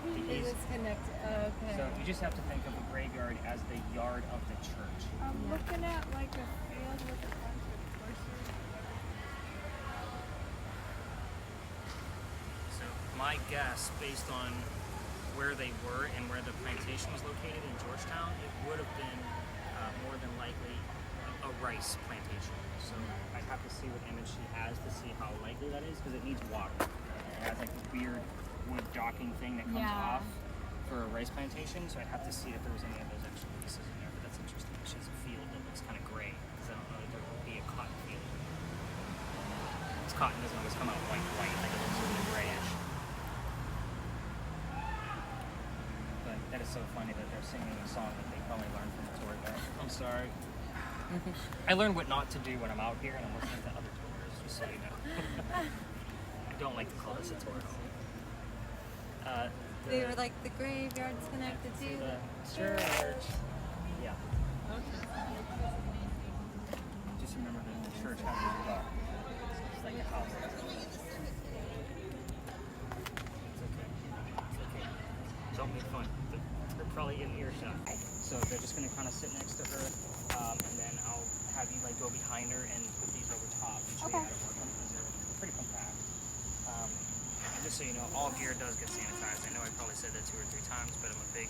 The It east- is connected. Okay. So you just have to think of a graveyard as the yard of the church. I'm looking at like a field with a bunch of horses. So my guess, based on where they were and where the plantation was located in Georgetown, it would have been more than likely a rice plantation. So I'd have to see what image she has to see how likely that is, because it needs water. It has like this weird wood docking thing that comes Yeah. off for a rice plantation, so I'd have to see if there was any of those extra pieces in there. But that's interesting. She has a field that looks kind of gray, because I don't know that there would be a cotton field. This cotton doesn't always come out white, like it looks really grayish. But that is so funny that they're singing a song that they probably learned from a tour guide. I'm sorry. I learned what not to do when I'm out here and I'm listening to other tours, just so you know. I don't like to call this a tour. They were like, the graveyard's connected to the church. Yeah. Just remember that the church has a bar. It's like a house. It's okay. It's okay. Don't make fun. They're probably in earshot. So they're just going to kind of sit next to her, and then I'll have you like go behind her and put these over top and show you how to work them, because they're pretty compact. And just so you know, all gear does get sanitized. I know I probably said that 2 or 3 times, but I'm a big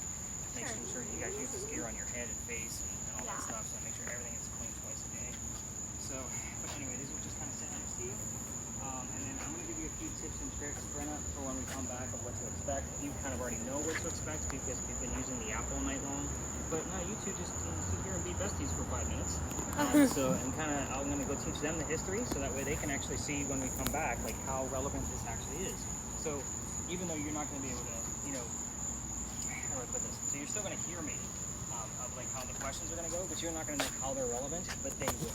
making sure you guys use this gear on your head and face and all that stuff, so make sure everything is clean twice a day. So, but anyway, these will just kind of sit next to you. And then I'm going to give you a few tips and tricks, Brenna, for when we come back of what to expect. You kind of already know what to expect because we've been using the app all night long. But no, you two just sit here and be besties for 5 minutes. I'm going to go teach them the history so that way they can actually see when we come back, like how relevant this actually is. So even though you're not going to be able to, how do I put this? So you're still going to hear me of like how the questions are going to go, but you're not going to know how they're relevant, but they will.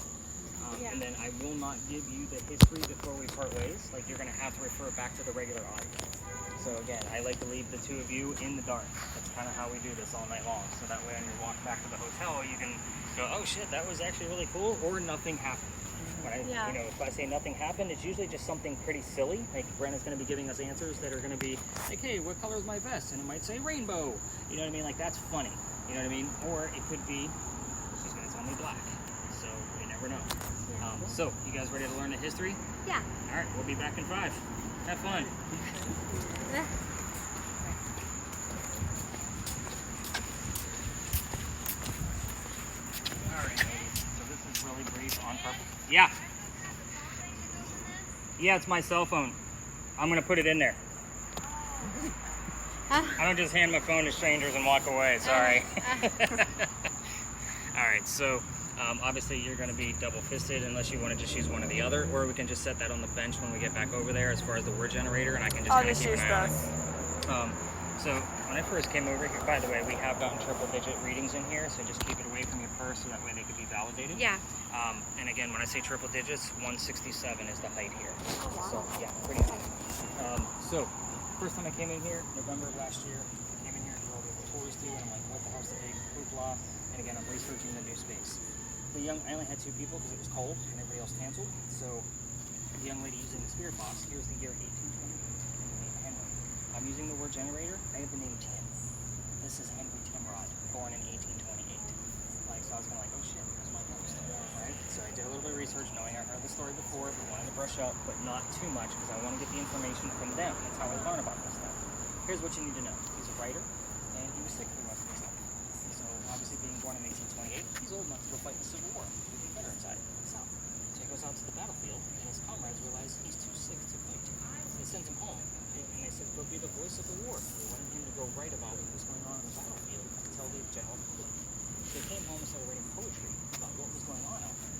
And then I will not give you the history before we part ways. Like, you're going to have to refer back to the regular audience. So again, I like to leave the two of you in the dark. That's kind of how we do this all night long. So that way on your walk back to the hotel, you can go, oh shit, that was actually really cool, or nothing happened. When if I say nothing happened, it's usually just something pretty silly. Like, Brenna's going to be giving us answers that are going to be like, hey, what color is my vest? And it might say rainbow. You know what I mean? Like, that's funny. You know what I mean? Or it could be, she's going to tell me black. So we never know. So, you guys ready to learn the history? Yeah. All right, we'll be back in 5. Have fun. All right, ladies. So this is really brief on purpose. Yeah. Yeah, it's my cell phone. I'm gonna put it in there. I don't just hand my phone to strangers and walk away. Sorry. All right, so obviously you're going to be double-fisted unless you want to just use one or the other, or we can just set that on the bench when we get back over there as far as the word generator, and I can just I'll kind of just keep use an eye on both. it. So when I first came over here, by the way, we have gotten triple-digit readings in here, so just keep it away from your purse so that way they could be validated. Yeah. And again, when I say triple digits, 167 is the height here. So yeah, pretty high. So first time I came in here, November of last year, I came in here to go over the tours do, and I'm like, what the hell's the big hoopla? And again, I'm researching the new space. I only had 2 people because it was cold and everybody else canceled. So the young lady using the spirit box, here's the year 1828 and the name Henry. I'm using the word generator. I have the name Tim. This is Henry Timrod, born in 1828. Like, so I was kind of like, oh shit, there's my ghost. Right? So I did a little bit of research, knowing I heard the story before, but wanted to brush up, but not too much because I want to get the information from them. That's how I learn about this stuff. Here's what you need to know. He's a writer, and he was sick for the rest of his life. So obviously being born in 1828, he's old enough to go fight in the Civil War with the Confederate side of the South. So he goes out to the battlefield, and his comrades realize he's too sick to fight. So they send him home, and they said, go be the voice of the war. They wanted him to go write about what was going on in the battlefield to tell the general public. So he came home and started writing poetry about what was going on out there.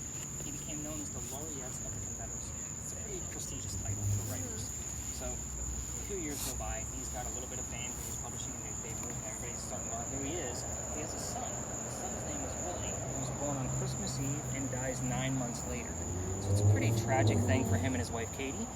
He became known as the laureate of the Confederacy. It's a pretty prestigious title for writers. So a few years go by, he's got a little bit of fame because he's publishing a newspaper, and everybody's starting to learn who he is. He has a son. The son's name is Willie, who's born on Christmas Eve and dies 9 months later. So it's a pretty tragic thing for him and his wife Katie.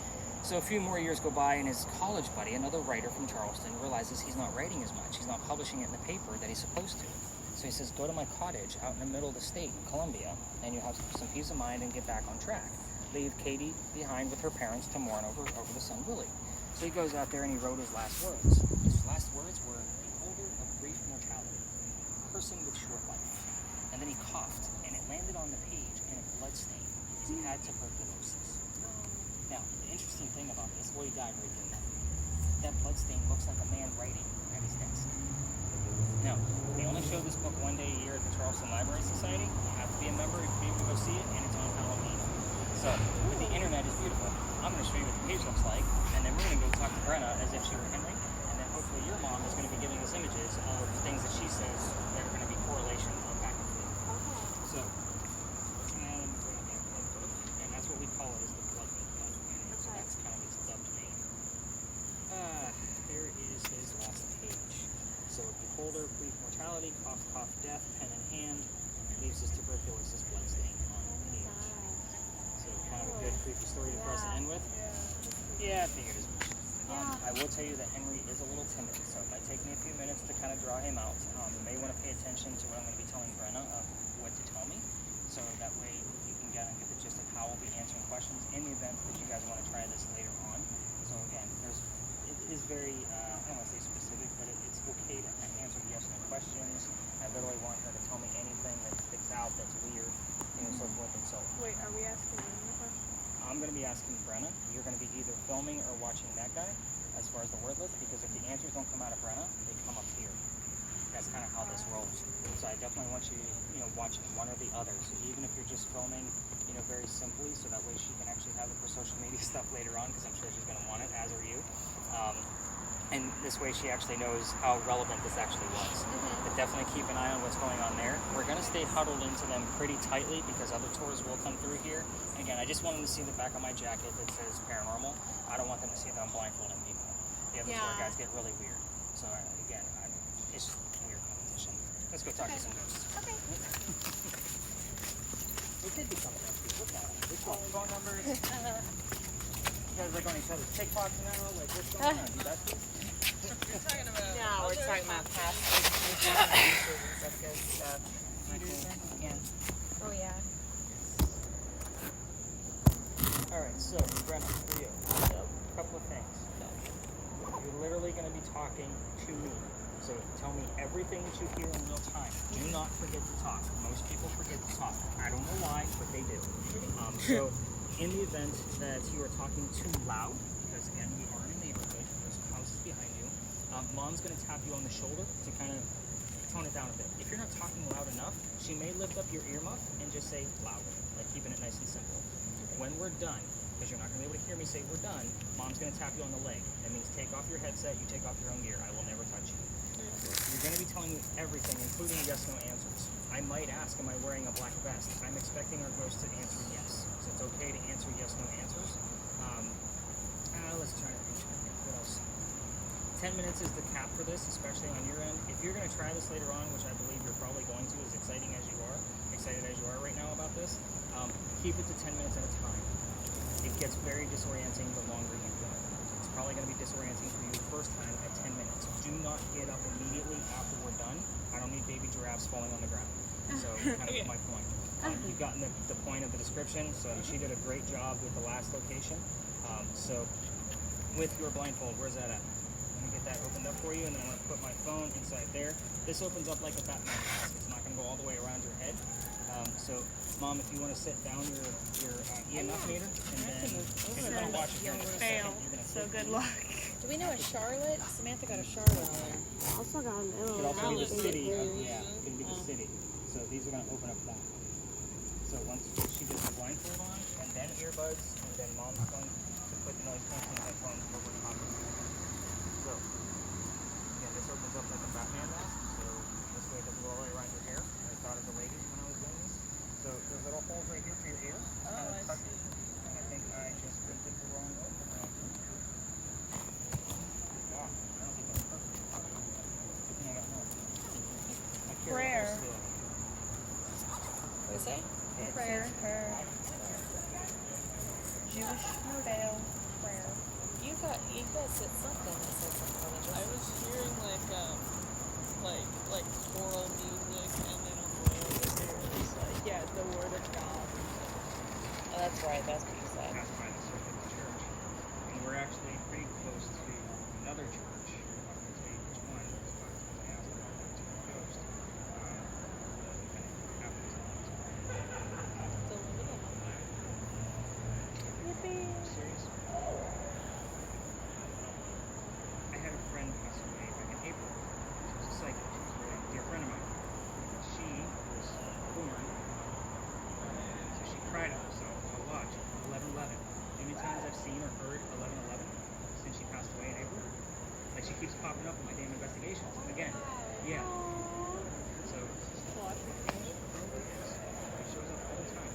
So a few more years go by, and his college buddy, another writer from Charleston, realizes he's not writing as much. He's not publishing it in the paper that he's supposed to. So he says, go to my cottage out in the middle of the state in Columbia, and you'll have some peace of mind and get back on track. Leave Katie behind with her parents to mourn over the son Willie. So he goes out there and he wrote his last words. His last words were, beholder of brief mortality, person with short life. And then he coughed, and it landed on the page in a blood stain because he had tuberculosis. Now, the interesting thing about this, well, he died right doing that. That blood stain looks like a man writing at his desk. Now, they only show this book one day a year at the Charleston Library Society. You have to be a member to be able to go see it, and it's on Halloween. So, but the internet is beautiful. I'm going to show you what the page looks like, and then we're going to go talk to Brenna as if she were Henry, and then hopefully your mom is going to be giving us images of things that she says that are going to be correlation of back and forth. So, and that's what we call it, is the blood method. So that's kind of its dubbed name. Here is his last page. So, beholder, brief mortality, cough, cough, death, pen in hand, leaves his tuberculosis blood stain on the page. So, kind of a good, creepy story for us to end with. Yeah, I figured as much. I will tell you that Henry is a little timid, so it might take me a few minutes to kind of draw him out. You may want to pay attention to what I'm going to be telling Brenna of what to tell me, so that way you can get the gist of how I'll be answering questions in the event that you guys want to try this later on. So again, it is very, I don't want to say specific, but it's okay to answer the yes or no questions. I literally want her to tell me anything that sticks out, that's weird, so forth and so on. Wait, are we asking them the question? I'm going to be asking Brenna. You're going to be either filming or watching that guy as far as the word list, because if the answers don't come out of Brenna, they come up here. That's kind of how this rolls. So I definitely want you, watching one or the other. So even if you're just filming, very simply, so that way she can actually have it for social media stuff later on, because I'm sure she's going to want it, as are you. And this way she actually knows how relevant this actually was. But definitely keep an eye on what's going on there. We're going to stay huddled into them pretty tightly because other tours will come through here. And again, I just want them to see the back of my jacket that says paranormal. I don't want them to see that I'm blindfolding people. The other tour guys get really weird. So again, it's just a weird competition. Let's go talk to some ghosts. Okay. They did become ghosts. Look at them. They call phone numbers. You guys like on each other's TikToks now? Like, what's going on? You besties? No, we're talking about past experiences and such good stuff. Yeah. Oh yeah. Alright, so, Brenna, for you. A couple of things. You're literally going to be talking to me. So tell me everything that you hear in real time. Do not forget to talk. Most people forget to talk. I don't know why, but they do. So in the event that you are talking too loud, because again, we are in a neighborhood, there's houses behind you, mom's gonna tap you on the shoulder to kind of tone it down a bit. If you're not talking loud enough, she may lift up your earmuff and just say louder, like keeping it nice and simple. When we're done, because you're not gonna be able to hear me say we're done, mom's gonna tap you on the leg. That means take off your headset, you take off your own gear. I will never touch you. You're going to be telling me everything, including yes/no answers. I might ask, am I wearing a black vest? I'm expecting our ghost to answer yes. So it's okay to answer yes/no answers. Let's try to think. What else? 10 minutes is the cap for this, especially on your end. If you're going to try this later on, which I believe you're probably going to, as excited as you are right now about this, keep it to 10 minutes at a time. It gets very disorienting the longer you go. It's probably going to be disorienting for you the first time at 10 minutes. Do not get up immediately after we're done. I don't need baby giraffes falling on the ground. So kind of my point. You've gotten the point of the description, so she did a great job with the last location. So with your blindfold, where's that at? Let me get that opened up for you, and then I'm going to put my phone inside there. This opens up like a Batman mask. It's not going to go all the way around your head. So, Mom, if you want to sit down your EMF meter, and then you're going to watch it here in just a second. You're going to So good luck. Do we know a Charlotte? Samantha got a Charlotte on there. Also got an It could also be the city. Yeah, it can be the city. So these are going to open up that. So once she gets the blindfold on, and then earbuds, and then Mom's going to put the noise canceling headphones over top of it. So again, this opens up like a Batman mask. So this way it doesn't go all the way around your hair. I thought of the ladies when I was doing this. So there's little holes right here for your ear. I see. I think I just ripped it the wrong way. Wow, I don't think that's perfect. Good thing I got home. I carry a Prayer. whole still. What do you say? Prayer. Jewish model prayer. You guys said something that said something. I was hearing like choral music, and then on the way over here it was like, yeah, the word of God. Oh, that's right. That's what you said. That's by the Circuit Church. And we're actually pretty close to another church. I'm not going to tell you which one, but I asked about that to the ghost. The little one. Serious? I had a friend pass away back in April. She was a psychic. She was a very dear friend of mine. She was born, so she cried at herself a lot. 11/11. The many times I've seen or heard 11/11 since she passed away in April. Like she keeps popping up in my damn investigations. Again, yeah. So it shows up all the time.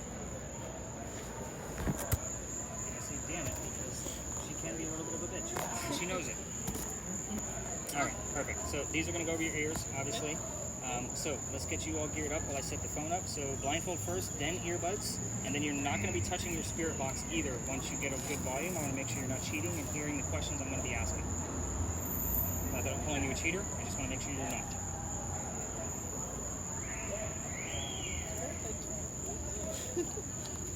And I say, damn it, because she can be a little bit of a bitch, and she knows it. All right, perfect. So these are going to go over your ears, obviously. So let's get you all geared up while I set the phone up. So blindfold first, then earbuds, and then you're not going to be touching your spirit box either. Once you get a good volume, I want to make sure you're not cheating and hearing the questions I'm going to be asking. Not that I'm calling you a cheater, I just want to make sure you're not.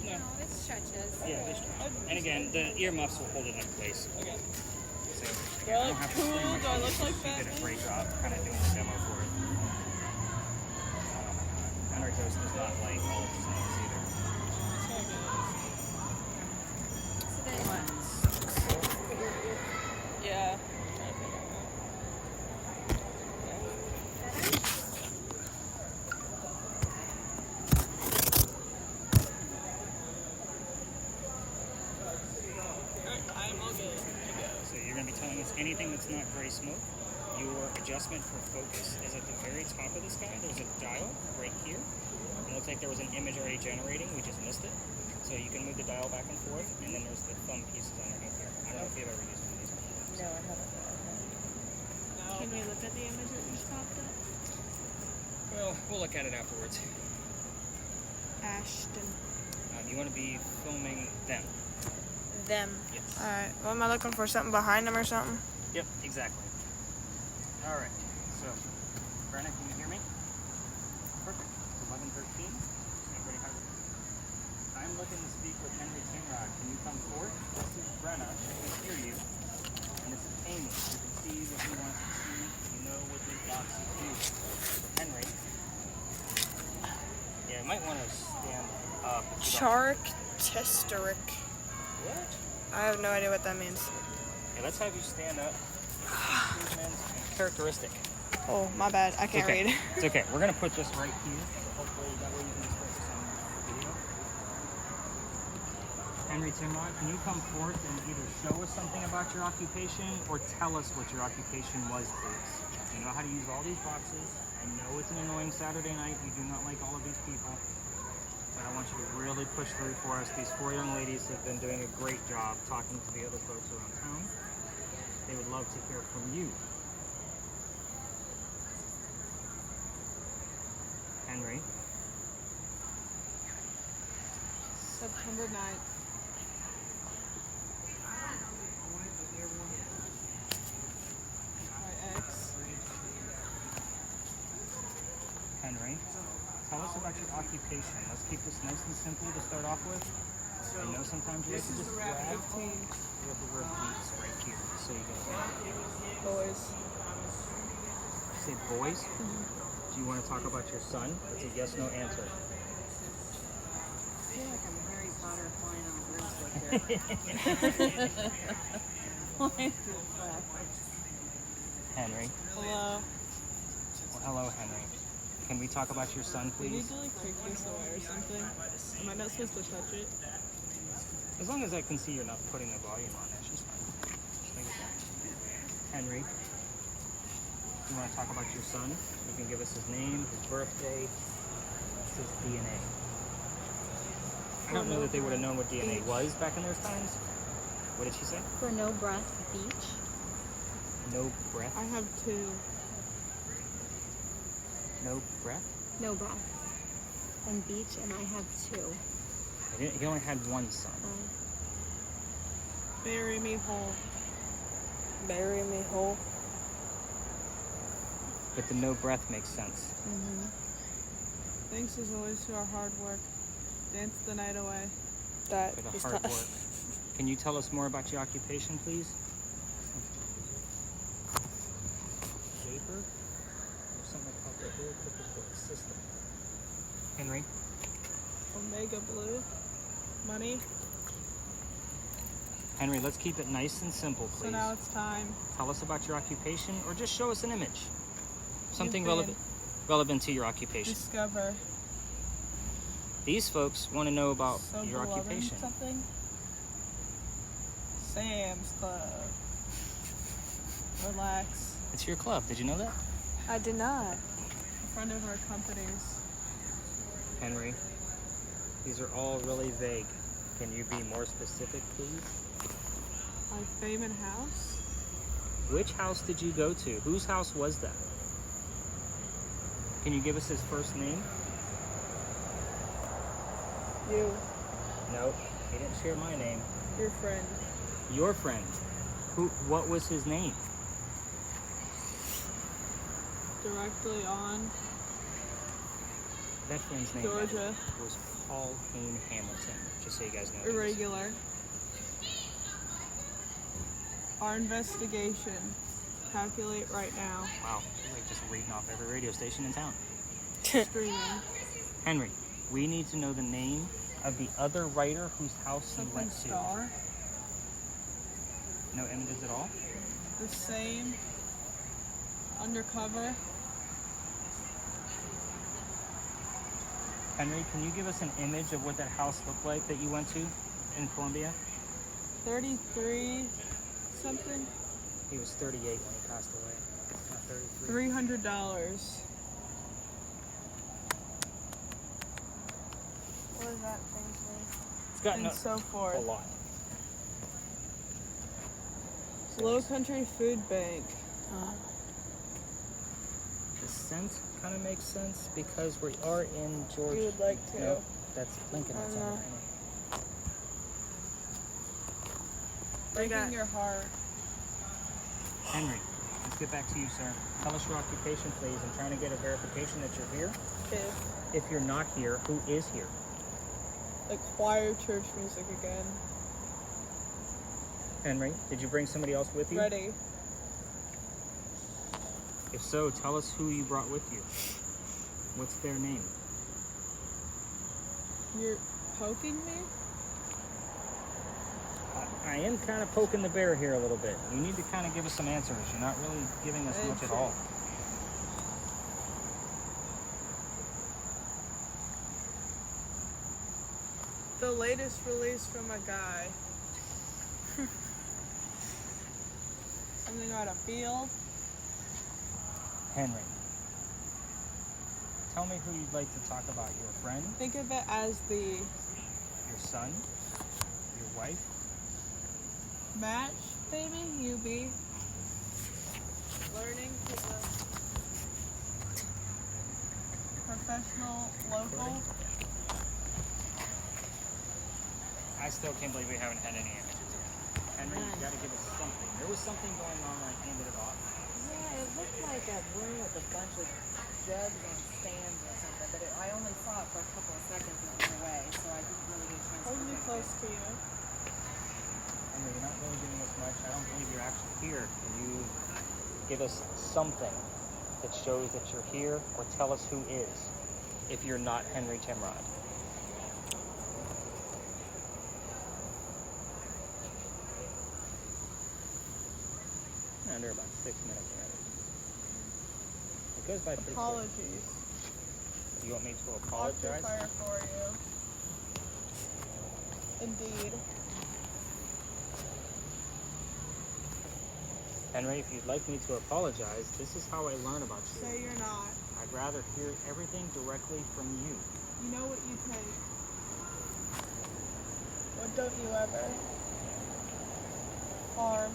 No. It stretches. Yeah, this and again, the earmuffs will hold it in place. Okay. So Do again, I I don't look have to cool? scream Do I look like She did a Batman? great job kind of doing the demo for it. And our ghost does not like all of the sounds either. So then what? Yeah. I'm all good to go. So you're going to be telling us anything that's not very smooth. Your adjustment for focus is at the very top of this guy. There's a dial right here. It looks like there was an image already generating. We just missed it. So you can move the dial back and forth, and then there's the thumb pieces underneath here. I don't know if you've ever used one of these before. No, I haven't. No. Can we look at the image that just popped up? Well, we'll look at it afterwards. Ashton. You want to be filming them. Them. Yes. Alright. What am I looking for? Something behind them or something? Yep, exactly. All right. So, Brenna, can you hear me? Perfect. It's 11:13. Everybody has it. I'm looking to speak with Henry Kinrod. Can you come forward? This is Brenna. She can hear you. And this is Amy. You can see what he wants to see. You know what his Characteristic. What? I have no idea what that means. Okay, let's have you stand up. Characteristic. Oh, my bad. I can't okay. read. It's okay. We're gonna put this right here. So hopefully that way you can just focus on the video. Henry Timrod, can you come forth and either show us something about your occupation or tell us what your occupation was, please? You know how to use all these boxes. I know it's an annoying Saturday night. We do not like all of these people. But I want you to really push through for us. These 4 young ladies have been doing a great job talking to the other folks around town. They would love to hear from you. Henry. September 9th. My ex. Henry, tell us about your occupation. Let's keep this nice and simple to start off with. I know sometimes you like to just grab. We have the word beats right here, so you can Boys. say boys. Do you want to talk about your son? It's a yes/no answer. I feel like I'm Harry Potter flying on a broomstick here. Flying through the flag. Henry. Hello. Well, hello, Henry. Can we talk about your son, We please? need to like take this away or something. Am I not supposed to touch it? As long as I can see you're not putting the volume on, that's just fine. Just leave it there. Henry, you want to talk about your son? You can give us his name, his birthday, his DNA. I don't know that they would have known what DNA was back in those times. What did she say? For no breath beach. No breath? I have 2. No breath? No breath. And beach, and I have 2. He only had one son. Bury me whole. Bury me whole. But the no breath makes sense. Thanks as always to our hard work. Dance the night away. That For the is hard not. work. Can you tell us more about your occupation, please? Shaper? Or something like that. Really quick for the system. Henry? Omega Blue. Money. Henry, let's keep it nice and simple, please. So now it's time. Tell us about your occupation, or just show us an image. Something You've been relevant to your occupation. Discover. These folks want to know about So your beloved occupation. something. Sam's Club. Relax. It's your club. Did you know that? I did not. A friend of our company's. Henry, these are all really vague. Can you be more specific, please? My famous house. Which house did you go to? Whose house was that? Can you give us his first name? You. No, he didn't share my name. Your friend. Your friend. What was his name? Directly on That friend's name Georgia. was Paul Hain Hamilton. Just so you guys know. Irregular. Our investigation. Calculate right now. Wow, you're like just reading off every radio station in town. Streaming. Henry, we need to know the name of the other writer whose house he Something went to. star. No images at all? The same. Undercover. Henry, can you give us an image of what that house looked like that you went to in Columbia? 33 something. He was 38 when he passed away. Not 33. $300. What is that thing say? It's got And no, so a forth. lot. Low Country Food Bank. The scent kind of makes sense because we are in Georgia. You would like to. No, that's Lincoln. That's I know. on Breaking your heart. Henry, let's get back to you, sir. Tell us your occupation, please. I'm trying to get a verification that you're here. Okay. If you're not here, who is here? The choir church music again. Henry, did you bring somebody else with you? Ready. If so, tell us who you brought with you. What's their name? Your poking me? I am kind of poking the bear here a little bit. You need to kind of give us some answers. You're not really giving us much at all. The latest release from a guy. Something about a field. Henry, tell me who you'd like to talk about. Your friend, Think of it as the your son, your wife, match, baby. You be learning to the professional local. I still can't believe we haven't had any images yet. Henry, you gotta give us something. There was something going on when I handed it off. Yeah, it looked like a room with a bunch of jugs on stands or something, but I only saw it for a couple of seconds and it went away, so I didn't really get a chance Hold to me look close at to you. Henry, you're not really giving us much. I don't believe you're actually here. Can you give us something that shows that you're here, or tell us who is, if you're not Henry Timrod? Under about 6 minutes already. It goes by pretty quick. Apologies. You want me to After apologize? fire for you. Indeed. Henry, if you'd like me to apologize, this is how I learn about you. Say you're not. I'd rather hear everything directly from you. You know what you take. What don't you ever? Harm.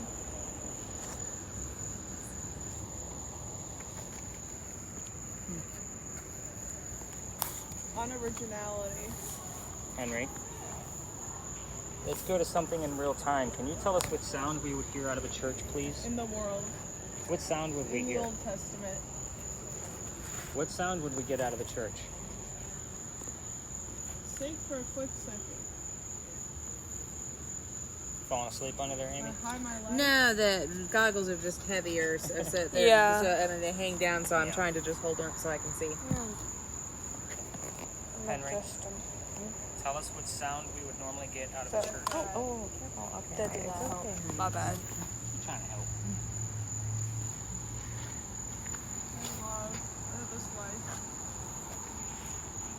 Unoriginality. Henry, let's go to something in real time. Can you tell us what sound we would hear out of a church, please? In the world. What sound would we In the hear? Old Testament. What sound would we get out of a church? Think for a quick second. Falling asleep under there, Amy? High my leg. No, the goggles are just heavier, so they're, Yeah. and then they hang down, so I'm Yeah. trying to just hold them up so I can see. Henry, tell us what sound we would normally get out of a church. Oh, careful. Okay. That's It's loud. okay. My bad. I'm trying to help. Love. This way.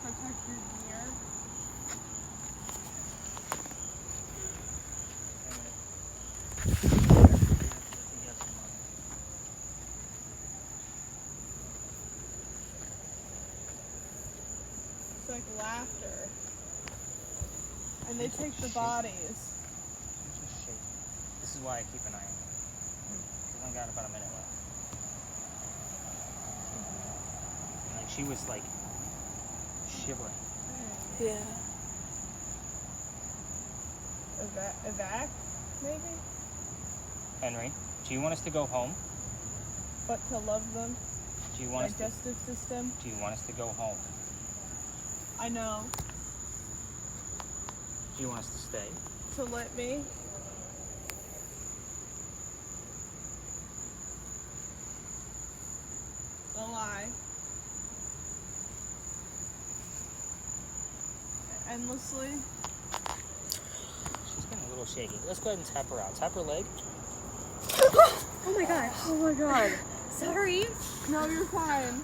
Protect your gear. It's like laughter. And they take the bodies. Just shake. This is why I keep an eye on you. We've only got about a minute left. And she was like shivering. Yeah. Evac, maybe? Henry, do you want us to go home? But to love them. Do you want us to? Digestive system. Do you want us to go home? I know. Do you want us to stay? To let me. A lie. Endlessly. She's been a little shaky. Let's go ahead and tap her out. Tap her leg. Oh my gosh. Oh my god. Sorry. No, you're fine.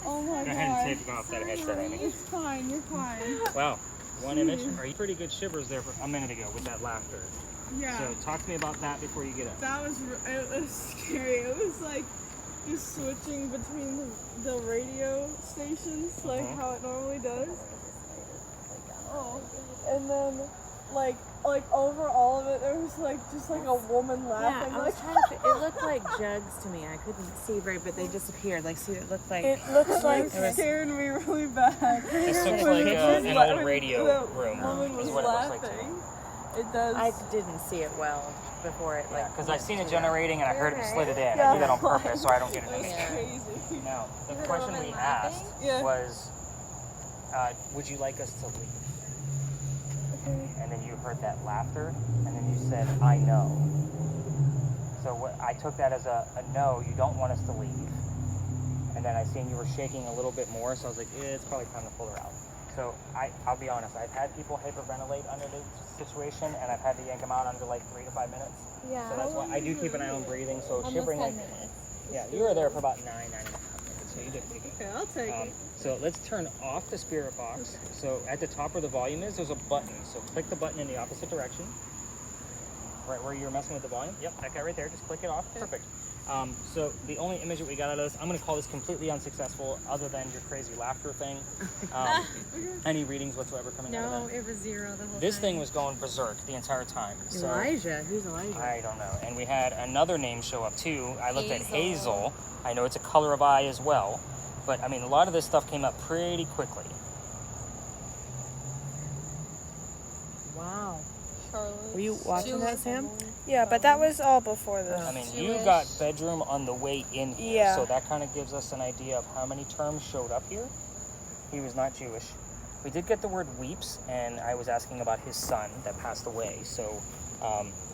Oh my Go god. ahead and take off that headset, Amy. It's fine, you're fine. Wow. One image. Are you pretty good shivers there for a minute ago with that laughter? Yeah. So talk to me about that before you get up. That was, it was scary. It was like just switching between the radio stations, like how it normally does. Oh, and then like over all of it, there was like just like a woman Yeah, laughing. I was Like trying to. It looked like jugs to me. I couldn't see very, but they disappeared. Like, see, it looked like. it looks like was- scared me really bad. This looks When like it an was old radio The room. woman was Is what it looks like to me. laughing. It does. I didn't see it well before it like. Because I've seen it generating and I heard it slid it in. Yeah. I do that on purpose so I don't get an It was image. Yeah. crazy. Now, the question we asked Yeah. was, would you like us to leave? And then you heard that laughter, and then you said, I know. So what I took that as a no, you don't want us to leave. And then I seen you were shaking a little bit more, so I was like, it's probably time to pull her out. So I'll be honest, I've had people hyperventilate under this situation, and I've had to yank them out under like 3 to 5 minutes. Yeah. So that's why I do keep an eye on breathing. So Almost shivering, 10 like, minutes. yeah, you were there for about 9.5 minutes. So you did pretty good. Okay, I'll take it. So let's turn off the spirit box. So at the top where the volume is, there's a button. So click the button in the opposite direction. Right where you're messing with the volume. Yep, that guy right there. Just click it off. Perfect. So the only image that we got out of this, I'm going to call this completely unsuccessful, other than your crazy laughter thing. Any readings whatsoever coming out of No, that? it was 0 the whole This time. thing was going berserk the entire time. So Elijah? Who's Elijah? I don't know. And we had another name show up too. I looked at Hazel. I know it's a color of eye as well. But I mean, a lot of this stuff came up pretty quickly. Wow. Were you watching that, Sam? Yeah, but that was all before this. I mean, you got bedroom on the way in here. Yeah. So that kind of gives us an idea of how many terms showed up here. He was not Jewish. We did get the word weeps, and I was asking about his son that passed away. So